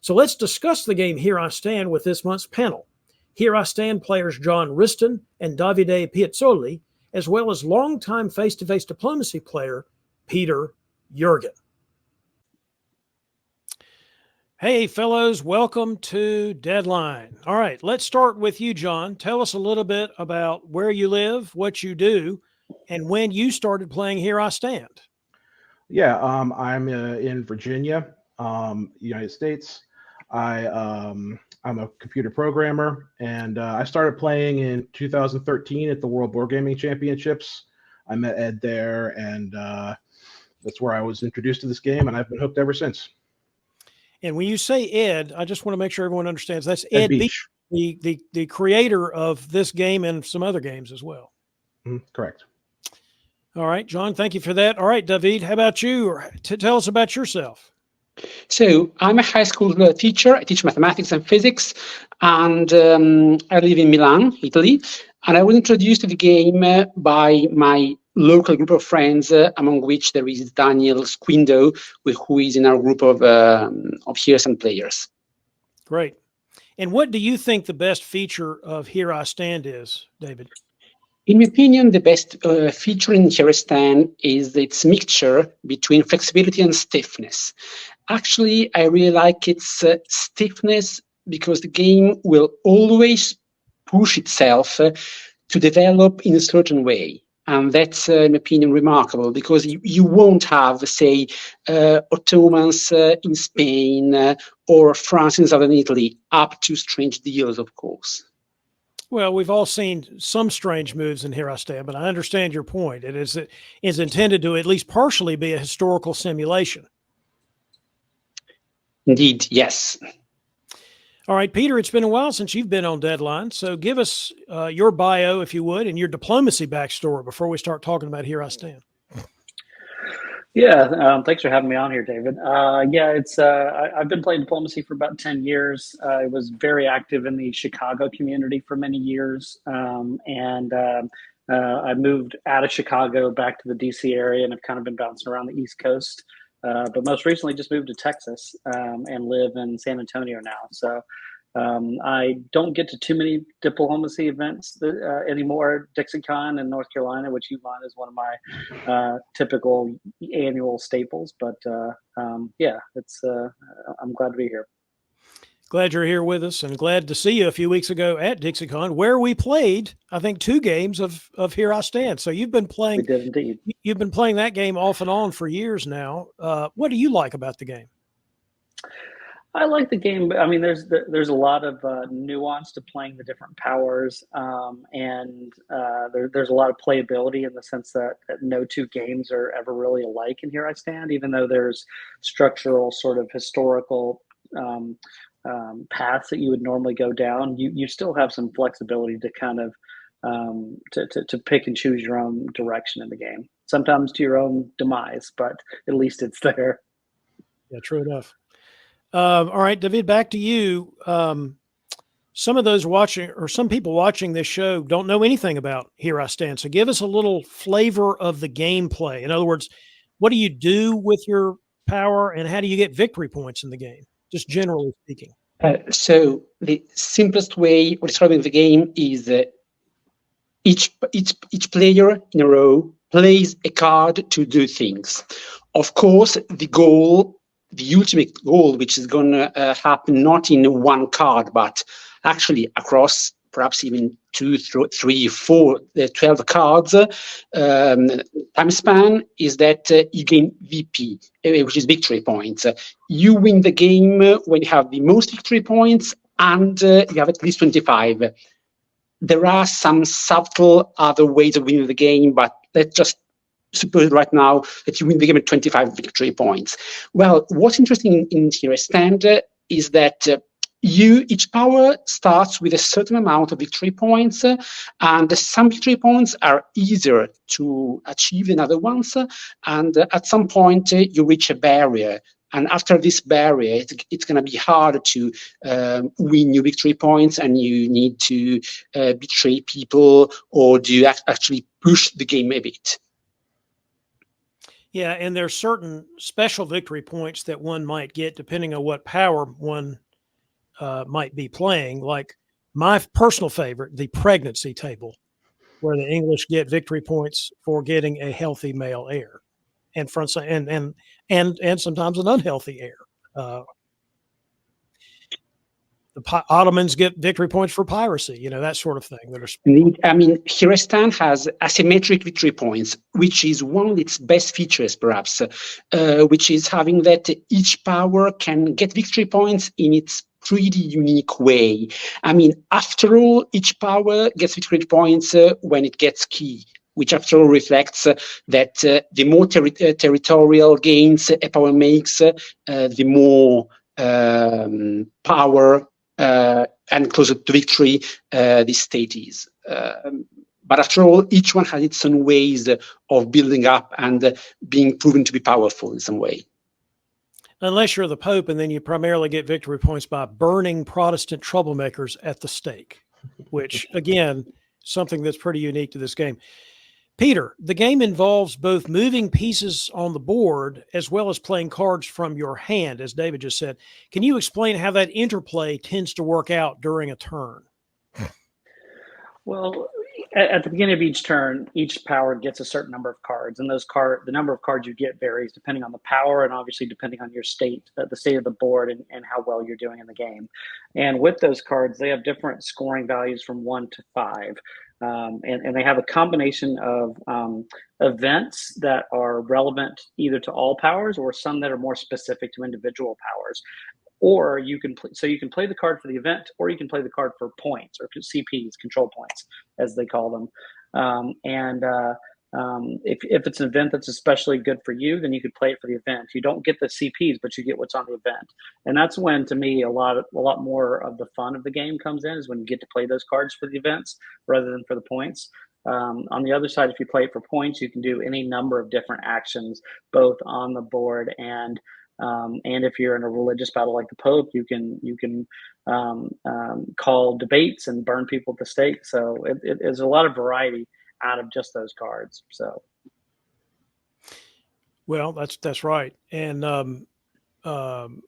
So let's discuss the game Here I Stand with this month's panel. Here I Stand players John Riston and Davide Piazzoli, as well as longtime face-to-face diplomacy player Peter Jurgen. Hey, fellows, welcome to Deadline. All right, let's start with you, John. Tell us a little bit about where you live, what you do, and when you started playing Here I Stand. Yeah, I'm in Virginia, United States. I'm a computer programmer, and I started playing in 2013 at the World Board Gaming Championships. I met Ed there, and that's where I was introduced to this game, and I've been hooked ever since. And when you say Ed, I just want to make sure everyone understands that's Ed Beach, the creator of this game and some other games as well. Correct. All right, John, thank you for that. All right, David, how about you? Tell us about yourself. So I'm a high school teacher. I teach mathematics and physics, and I live in Milan, Italy. And I was introduced to the game by my local group of friends, among which there is Daniel Squindo, who is in our group of heroes and players. Great. And what do you think the best feature of Here I Stand is, David? In my opinion, the best feature in Stand is its mixture between flexibility and stiffness. Actually, I really like its stiffness because the game will always push itself to develop in a certain way. And that's, in my opinion, remarkable because you won't have, say, Ottomans in Spain or France in southern Italy, up to strange deals, of course. Well, we've all seen some strange moves in Here I Stand, but I understand your point. It is intended to at least partially be a historical simulation. Indeed, yes. All right, Peter, it's been a while since you've been on Deadline, so give us your bio, if you would, and your diplomacy backstory before we start talking about Here I Stand. Yeah, thanks for having me on here, David. I've been playing diplomacy for about 10 years. I was very active in the Chicago community for many years, I moved out of Chicago back to the DC area, and I've kind of been bouncing around the East Coast. But most recently, just moved to Texas and live in San Antonio now. So I don't get to too many diplomacy events anymore. Dipcon in North Carolina, which you find is one of my typical annual staples. But I'm glad to be here. Glad you're here with us, and glad to see you a few weeks ago at Dipcon, where we played, I think, 2 games of Here I Stand. So you've been playing. We did indeed. You've been playing that game off and on for years now. What do you like about the game? I like the game. I mean, there's a lot of nuance to playing the different powers, there's a lot of playability in the sense that no 2 games are ever really alike in Here I Stand, even though there's structural sort of historical paths that you would normally go down. You still have some flexibility to kind of to pick and choose your own direction in the game. Sometimes to your own demise, but at least it's there. Yeah, true enough. All right, David, back to you. Some of those watching, or some people watching this show, don't know anything about Here I Stand. So give us a little flavor of the gameplay. In other words, what do you do with your power, and how do you get victory points in the game, just generally speaking? So the simplest way of describing the game is each player in a row plays a card to do things. Of course, the ultimate goal, which is going to happen not in one card, but actually across perhaps even 2, 3, 4, 12 cards, time span, is that you gain VP, which is victory points. You win the game when you have the most victory points, and you have at least 25. There are some subtle other ways of winning the game, but let's just suppose right now that you win the game at 25 victory points. Well, what's interesting in Here I Stand is that each power starts with a certain amount of victory points, and some victory points are easier to achieve than other ones, and at some point you reach a barrier. And after this barrier, it's going to be hard to win new victory points, and you need to betray people or do you actually push the game a bit. Yeah, and there's certain special victory points that one might get depending on what power one might be playing. Like my personal favorite, the pregnancy table, where the English get victory points for getting a healthy male heir, and sometimes an unhealthy heir. The Ottomans get victory points for piracy, that sort of thing. I mean, Here I Stand has asymmetric victory points, which is one of its best features, perhaps, which is having that each power can get victory points in its pretty unique way. I mean, after all, each power gets victory points when it gets key, which after all reflects that the more territorial gains a power makes, the more power and closer to victory the state is. But after all, each one has its own ways of building up and being proven to be powerful in some way. Unless you're the Pope, and then you primarily get victory points by burning Protestant troublemakers at the stake, which, again, something that's pretty unique to this game. Peter, the game involves both moving pieces on the board as well as playing cards from your hand, as David just said. Can you explain how that interplay tends to work out during a turn? Well, at the beginning of each turn, each power gets a certain number of cards, and the number of cards you get varies depending on the power and obviously depending on your state, the state of the board, and how well you're doing in the game. And with those cards, they have different scoring values from 1 to 5. And they have a combination of events that are relevant either to all powers or some that are more specific to individual powers. Or you can play the card for the event, or you can play the card for points, or CPs, control points, as they call them. If it's an event that's especially good for you, then you could play it for the event. You don't get the CPs, but you get what's on the event. And that's when, to me, a lot more of the fun of the game comes in, is when you get to play those cards for the events rather than for the points. On the other side, if you play it for points, you can do any number of different actions, both on the board and if you're in a religious battle like the Pope, you can call debates and burn people at the stake. So there's a lot of variety out of just those cards. So, well, that's right. And John,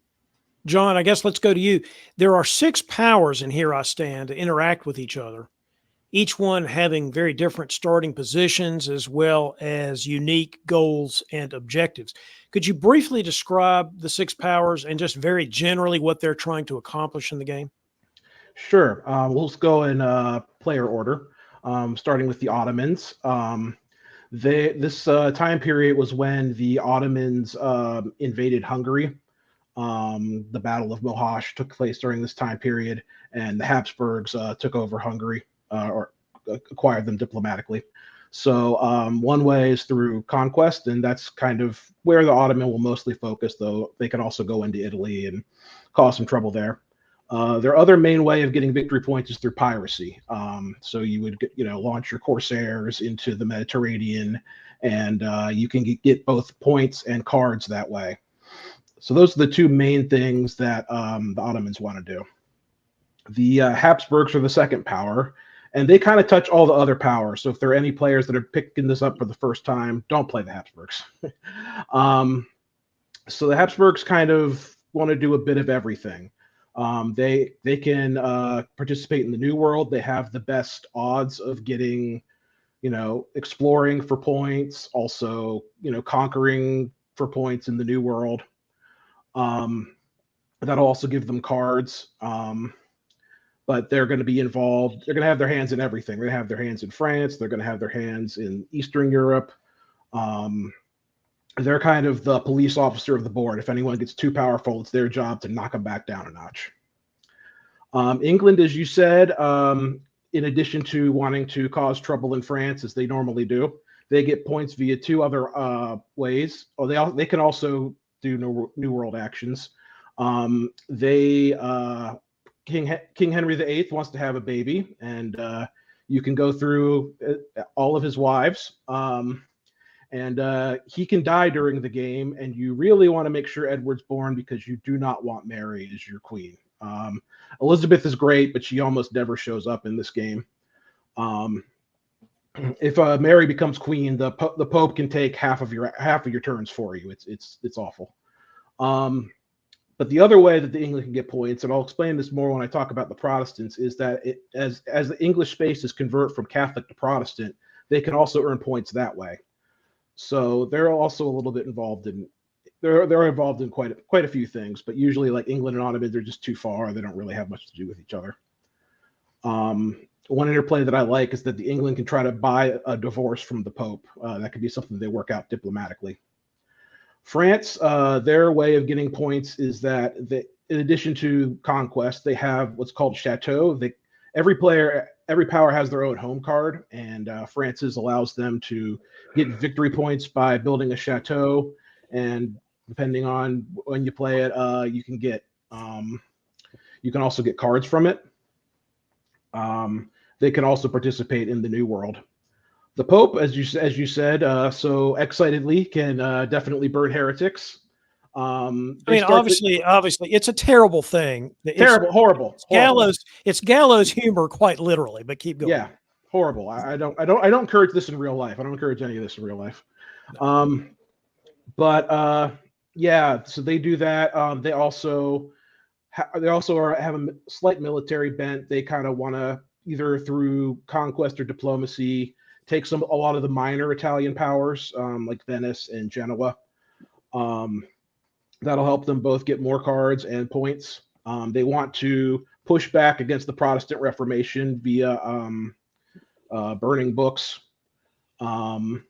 I guess let's go to you. There are 6 powers in Here I Stand to interact with each other, each one having very different starting positions as well as unique goals and objectives. Could you briefly describe the 6 powers and just very generally what they're trying to accomplish in the game? Sure. We'll just go in player order, starting with the Ottomans. This time period was when the Ottomans invaded Hungary. The Battle of Mohacs took place during this time period, and the Habsburgs took over Hungary, or acquired them diplomatically. So one way is through conquest, and that's kind of where the Ottoman will mostly focus, though they can also go into Italy and cause some trouble there. Their other main way of getting victory points is through piracy. So you would launch your corsairs into the Mediterranean, and you can get both points and cards that way. So those are the 2 main things that the Ottomans want to do. The Habsburgs are the second power, and they kind of touch all the other powers. So if there are any players that are picking this up for the first time, don't play the Habsburgs. So the Habsburgs kind of want to do a bit of everything. They can participate in the New World. They have the best odds of getting, exploring for points, also, conquering for points in the New World. That'll also give them cards. But they're going to be involved. They're going to have their hands in everything. They're going to have their hands in France. They're going to have their hands in Eastern Europe. They're kind of the police officer of the board. If anyone gets too powerful, it's their job to knock them back down a notch. England, as you said, in addition to wanting to cause trouble in France, as they normally do, they get points via 2 other ways. They can also do New World actions. King Henry VIII wants to have a baby, and you can go through all of his wives, and he can die during the game, and you really want to make sure Edward's born because you do not want Mary as your queen. Elizabeth is great, but she almost never shows up in this game. If Mary becomes queen, the Pope can take half of your turns for you. It's awful. But the other way that the English can get points, and I'll explain this more when I talk about the Protestants, is that as the English spaces convert from Catholic to Protestant, they can also earn points that way. So they're also a little bit involved in they're involved in quite a few things, but usually like England and Ottoman, they're just too far. They don't really have much to do with each other. One interplay that I like is that the England can try to buy a divorce from the Pope. That could be something they work out diplomatically. France, their way of getting points is that in addition to conquest, they have what's called chateau. Every power has their own home card, and France's allows them to get victory points by building a chateau. And depending on when you play it, you can also get cards from it. They can also participate in the New World. The Pope, as you said, so excitedly can definitely burn heretics. Obviously, it's a terrible thing. Horrible. It's gallows humor, quite literally. But keep going. Yeah, horrible. I don't encourage this in real life. I don't encourage any of this in real life. Yeah. So they do that. They also have a slight military bent. They kind of want to, either through conquest or diplomacy, take a lot of the minor Italian powers, like Venice and Genoa. That'll help them both get more cards and points. They want to push back against the Protestant Reformation via burning books. I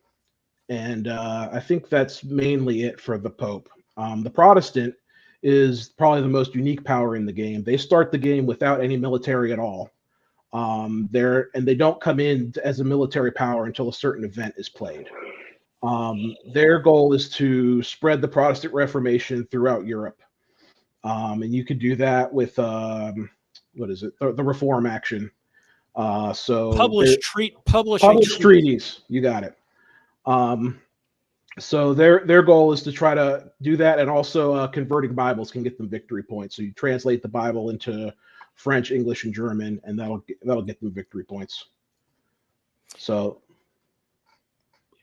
think that's mainly it for the Pope. The Protestant is probably the most unique power in the game. They start the game without any military at all. They don't come in as a military power until a certain event is played. Their goal is to spread the Protestant Reformation throughout Europe. And you could do that with the Reform Action. Published treaties. You got it. So their goal is to try to do that, and also converting Bibles can get them victory points. So you translate the Bible into French, English, and German, and that'll get them victory points. So,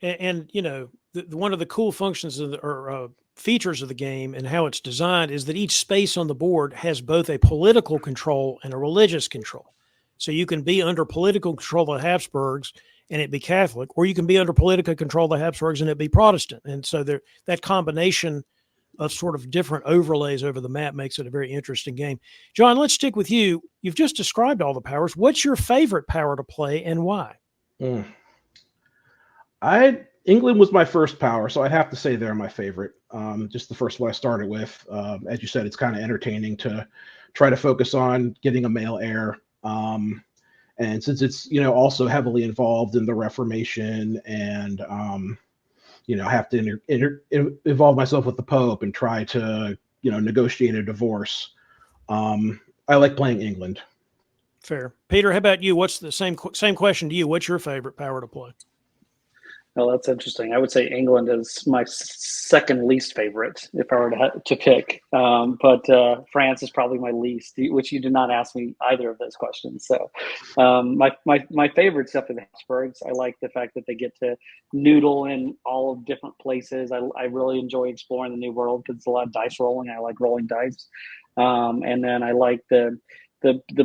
and you know, one of the cool functions or features of the game and how it's designed is that each space on the board has both a political control and a religious control. So you can be under political control of the Habsburgs and it be Catholic, or you can be under political control of the Habsburgs and it be Protestant. And so that combination of sort of different overlays over the map makes it a very interesting game. John, let's stick with you. You've just described all the powers. What's your favorite power to play and why? England was my first power, so I'd have to say they're my favorite. Just the first one I started with. As you said, it's kind of entertaining to try to focus on getting a male heir. And since it's, also heavily involved in the Reformation and, I have to involve myself with the Pope and try to, negotiate a divorce. I like playing England. Fair. Peter, how about you? What's the same question to you? What's your favorite power to play? Well, that's interesting. I would say England is my second least favorite if I were to pick. But France is probably my least, which you did not ask me either of those questions. So my favorite stuff is the Habsburgs. I like the fact that they get to noodle in all of different places. I really enjoy exploring the New World because it's a lot of dice rolling. I like rolling dice. And then I like the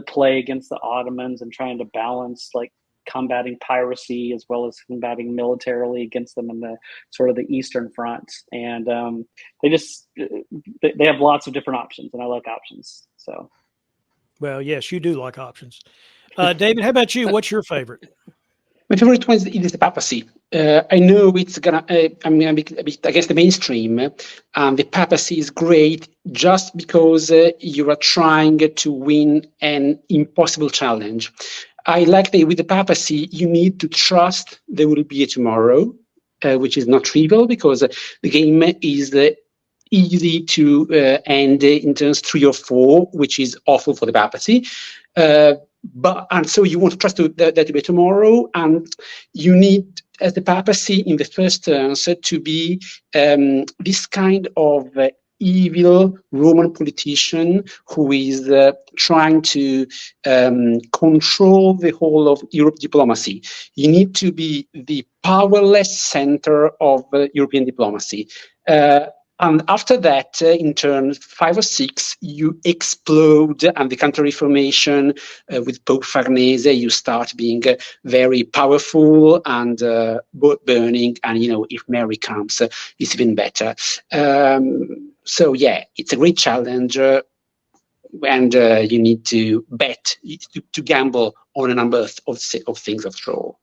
play against the Ottomans and trying to balance like combating piracy as well as combating militarily against them in the sort of the Eastern Front. And they have lots of different options, and I like options. So, well, yes, you do like options. David, how about you? What's your favorite? My favorite one is the papacy. I know it's I'm gonna be a bit against the mainstream. The papacy is great just because you are trying to win an impossible challenge. I like that with the papacy, you need to trust there will be a tomorrow, which is not trivial because the game is easy to end in turns 3 or 4, which is awful for the papacy. And so you want to trust that to be tomorrow, and you need, as the papacy in the first turns, to be this kind of evil Roman politician who is trying to control the whole of Europe diplomacy. You need to be the powerless center of European diplomacy. And after that, in turn 5 or 6, you explode, and the Counter-Reformation with Pope Farnese, you start being very powerful and burning. And, if Mary comes, it's even better. So, yeah, it's a great challenge. And you need to bet, to gamble on a number of things after all.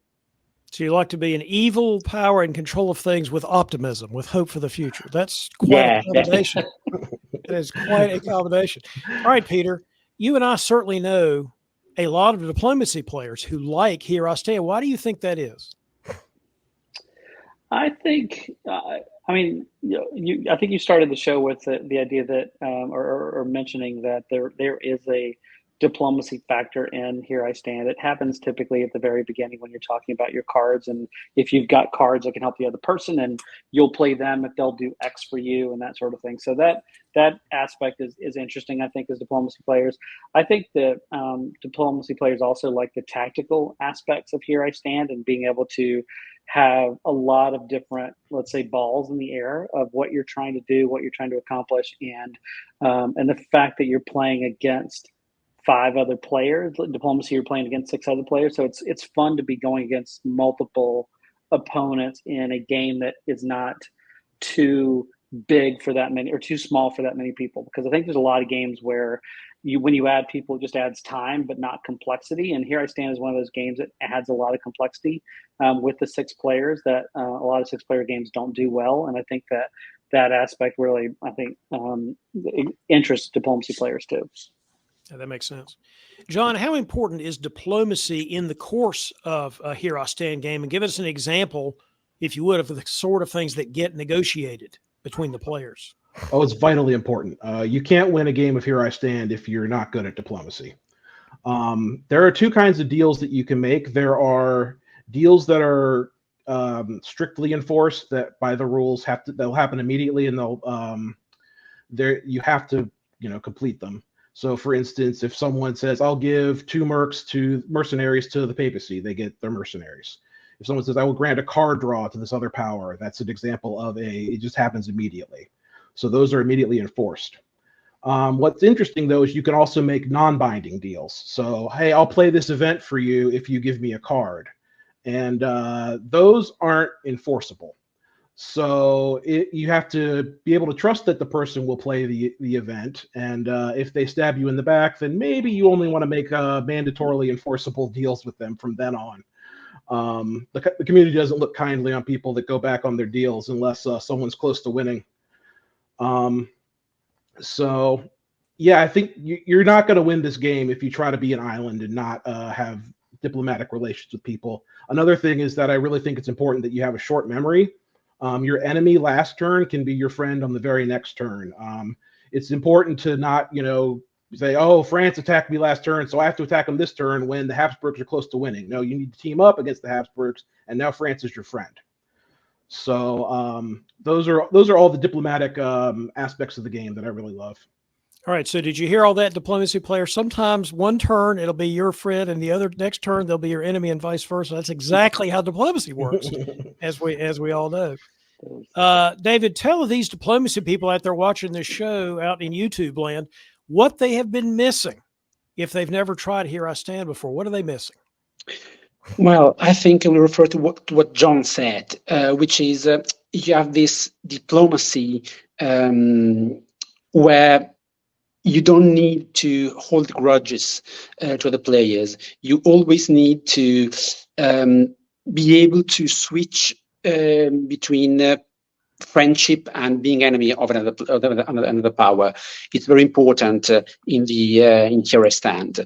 So you like to be an evil power in control of things with optimism, with hope for the future. That's quite a combination. That is quite a combination. All right, Peter, you and I certainly know a lot of diplomacy players who like Here I Stand. Why do you think that is? I think, I think you started the show with the idea that, or mentioning that there is a diplomacy factor in Here I Stand. It happens typically at the very beginning when you're talking about your cards, and if you've got cards that can help the other person, and you'll play them if they'll do X for you and that sort of thing. So that aspect is interesting, I think, as diplomacy players. I think that diplomacy players also like the tactical aspects of Here I Stand and being able to have a lot of different, let's say, balls in the air of what you're trying to do, what you're trying to accomplish, and the fact that you're playing against 5 other players. Diplomacy, you're playing against 6 other players, so it's fun to be going against multiple opponents in a game that is not too big for that many or too small for that many people. Because I think there's a lot of games where when you add people, it just adds time but not complexity. And Here I Stand is one of those games that adds a lot of complexity with the 6 players that a lot of 6-player games don't do well. And I think that aspect really, I think, interests diplomacy players too. Yeah, that makes sense. John, how important is diplomacy in the course of a Here I Stand game? And give us an example, if you would, of the sort of things that get negotiated between the players. Oh, it's vitally important. You can't win a game of Here I Stand if you're not good at diplomacy. There are 2 kinds of deals that you can make. There are deals that are strictly enforced, that by the rules they'll happen immediately, and you have to complete them. So, for instance, if someone says, "I'll give 2 mercenaries to the papacy," they get their mercenaries. If someone says, "I will grant a card draw to this other power," that's an example of it just happens immediately. So those are immediately enforced. What's interesting, though, is you can also make non-binding deals. So, hey, I'll play this event for you if you give me a card. And those aren't enforceable. So you have to be able to trust that the person will play the event. And if they stab you in the back, then maybe you only want to make mandatorily enforceable deals with them from then on. The community doesn't look kindly on people that go back on their deals unless someone's close to winning. So, yeah, I think you're not going to win this game if you try to be an island and not have diplomatic relations with people. Another thing is that I really think it's important that you have a short memory. Your enemy last turn can be your friend on the very next turn. It's important to not, say, "Oh, France attacked me last turn, so I have to attack them this turn," when the Habsburgs are close to winning. No, you need to team up against the Habsburgs, and now France is your friend. So those are all the diplomatic aspects of the game that I really love. All right. So did you hear all that, diplomacy player? Sometimes one turn it'll be your friend, and the other next turn they'll be your enemy, and vice versa. That's exactly how diplomacy works, as we all know. David, tell these diplomacy people out there watching this show out in YouTube land what they have been missing if they've never tried Here I Stand before. What are they missing? Well, I think I will refer to what John said, which is you have this diplomacy where you don't need to hold grudges to the players. You always need to be able to switch between friendship and being enemy of another power. It's very important in Here I Stand.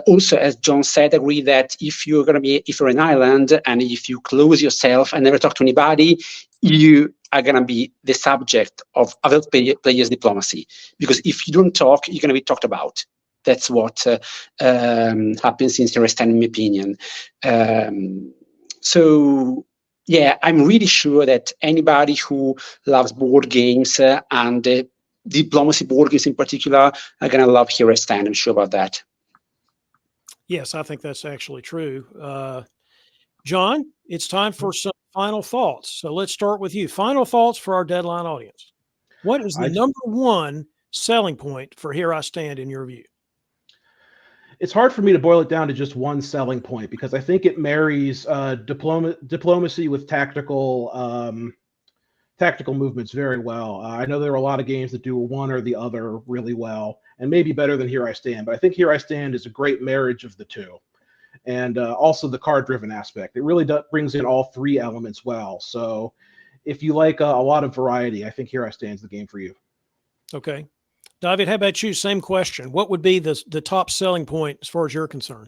Also, as John said, I agree that if you're an island and if you close yourself and never talk to anybody, you are going to be the subject of other players' diplomacy. Because if you don't talk, you're going to be talked about. That's what happens in Here I Stand, in my opinion. So, yeah, I'm really sure that anybody who loves board games and diplomacy board games in particular are going to love Here I Stand. I'm sure about that. Yes, I think that's actually true. John, it's time for some final thoughts. So let's start with you. Final thoughts for our deadline audience. What is the number one selling point for Here I Stand in your view? It's hard for me to boil it down to just one selling point because I think it marries diplomacy with tactical movements very well. I know there are a lot of games that do one or the other really well, and maybe better than Here I Stand. But I think Here I Stand is a great marriage of the two, and also the card-driven aspect. It really brings in all 3 elements well. So if you like a lot of variety, I think Here I Stand is the game for you. Okay. David, how about you? Same question. What would be the top selling point as far as you're concerned?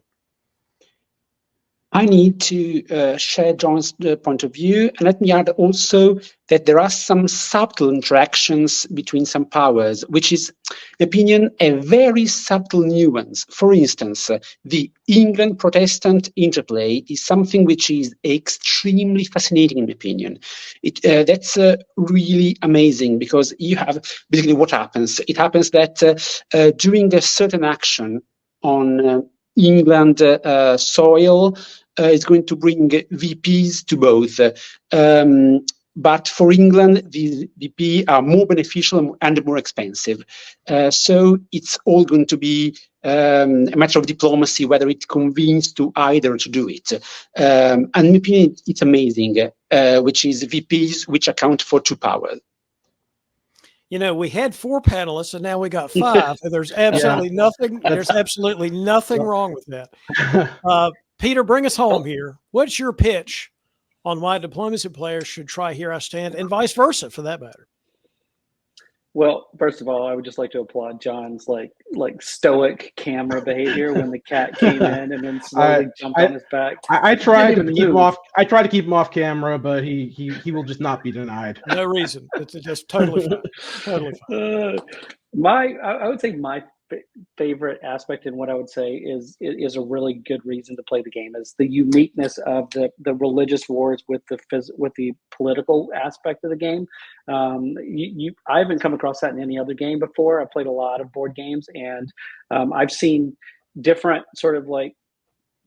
I need to share John's point of view. And let me add also that there are some subtle interactions between some powers, which is, in opinion, a very subtle nuance. For instance, the England Protestant interplay is something which is extremely fascinating, in my opinion. That's really amazing because you have basically what happens. It happens that during a certain action on England soil, is going to bring VPs to both. but for England, the VP are more beneficial and more expensive. So it's all going to be a matter of diplomacy, whether it convenes to either to do it. And in my opinion, it's amazing, which is VPs which account for two powers. You know, we had 4 panelists and now we got 5. And there's absolutely nothing. There's absolutely nothing wrong with that. Peter, bring us home here. What's your pitch on why diplomacy players should try Here I Stand, and vice versa, for that matter? Well, first of all, I would just like to applaud John's like stoic camera behavior when the cat came in and then slowly jumped on his back. I tried to keep him off. I tried to keep him off camera, but he will just not be denied. No reason. It's just totally fine. Totally fine. I would say my favorite aspect, and what I would say is a really good reason to play the game, is the uniqueness of the religious wars with the political aspect of the game. I haven't come across that in any other game before. I've played a lot of board games, and I've seen different sort of like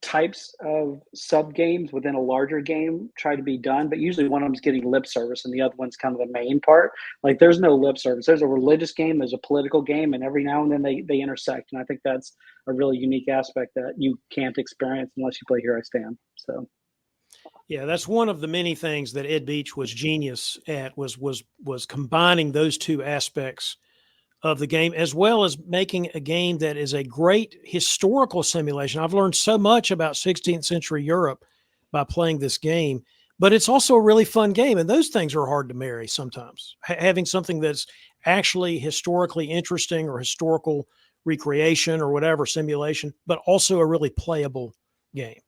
types of sub games within a larger game try to be done, but usually one of them's getting lip service and the other one's kind of the main part. Like there's no lip service. There's a religious game, there's a political game, and every now and then they intersect. And I think that's a really unique aspect that you can't experience unless you play Here I Stand. So yeah, that's one of the many things that Ed Beach was genius at, was combining those two aspects of the game, as well as making a game that is a great historical simulation. I've learned so much about 16th century Europe by playing this game, but it's also a really fun game. And those things are hard to marry sometimes. Having something that's actually historically interesting or historical recreation or whatever simulation, but also a really playable game.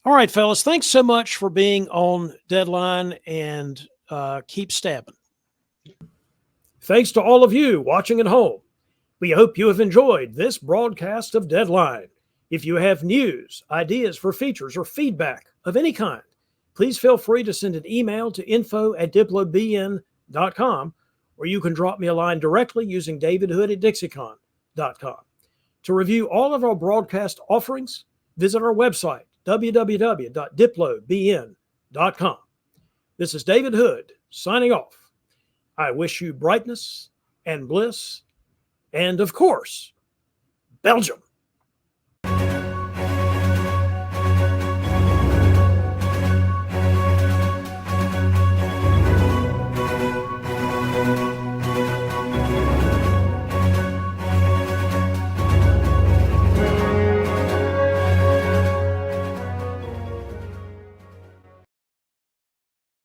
All right, fellas, thanks so much for being on Deadline, and keep stabbing. Thanks to all of you watching at home. We hope you have enjoyed this broadcast of Deadline. If you have news, ideas for features, or feedback of any kind, please feel free to send an email to info@diplobn.com, or you can drop me a line directly using davidhood@dixicon.com. To review all of our broadcast offerings, visit our website, www.diplobn.com. This is David Hood signing off. I wish you brightness and bliss and, of course, Belgium.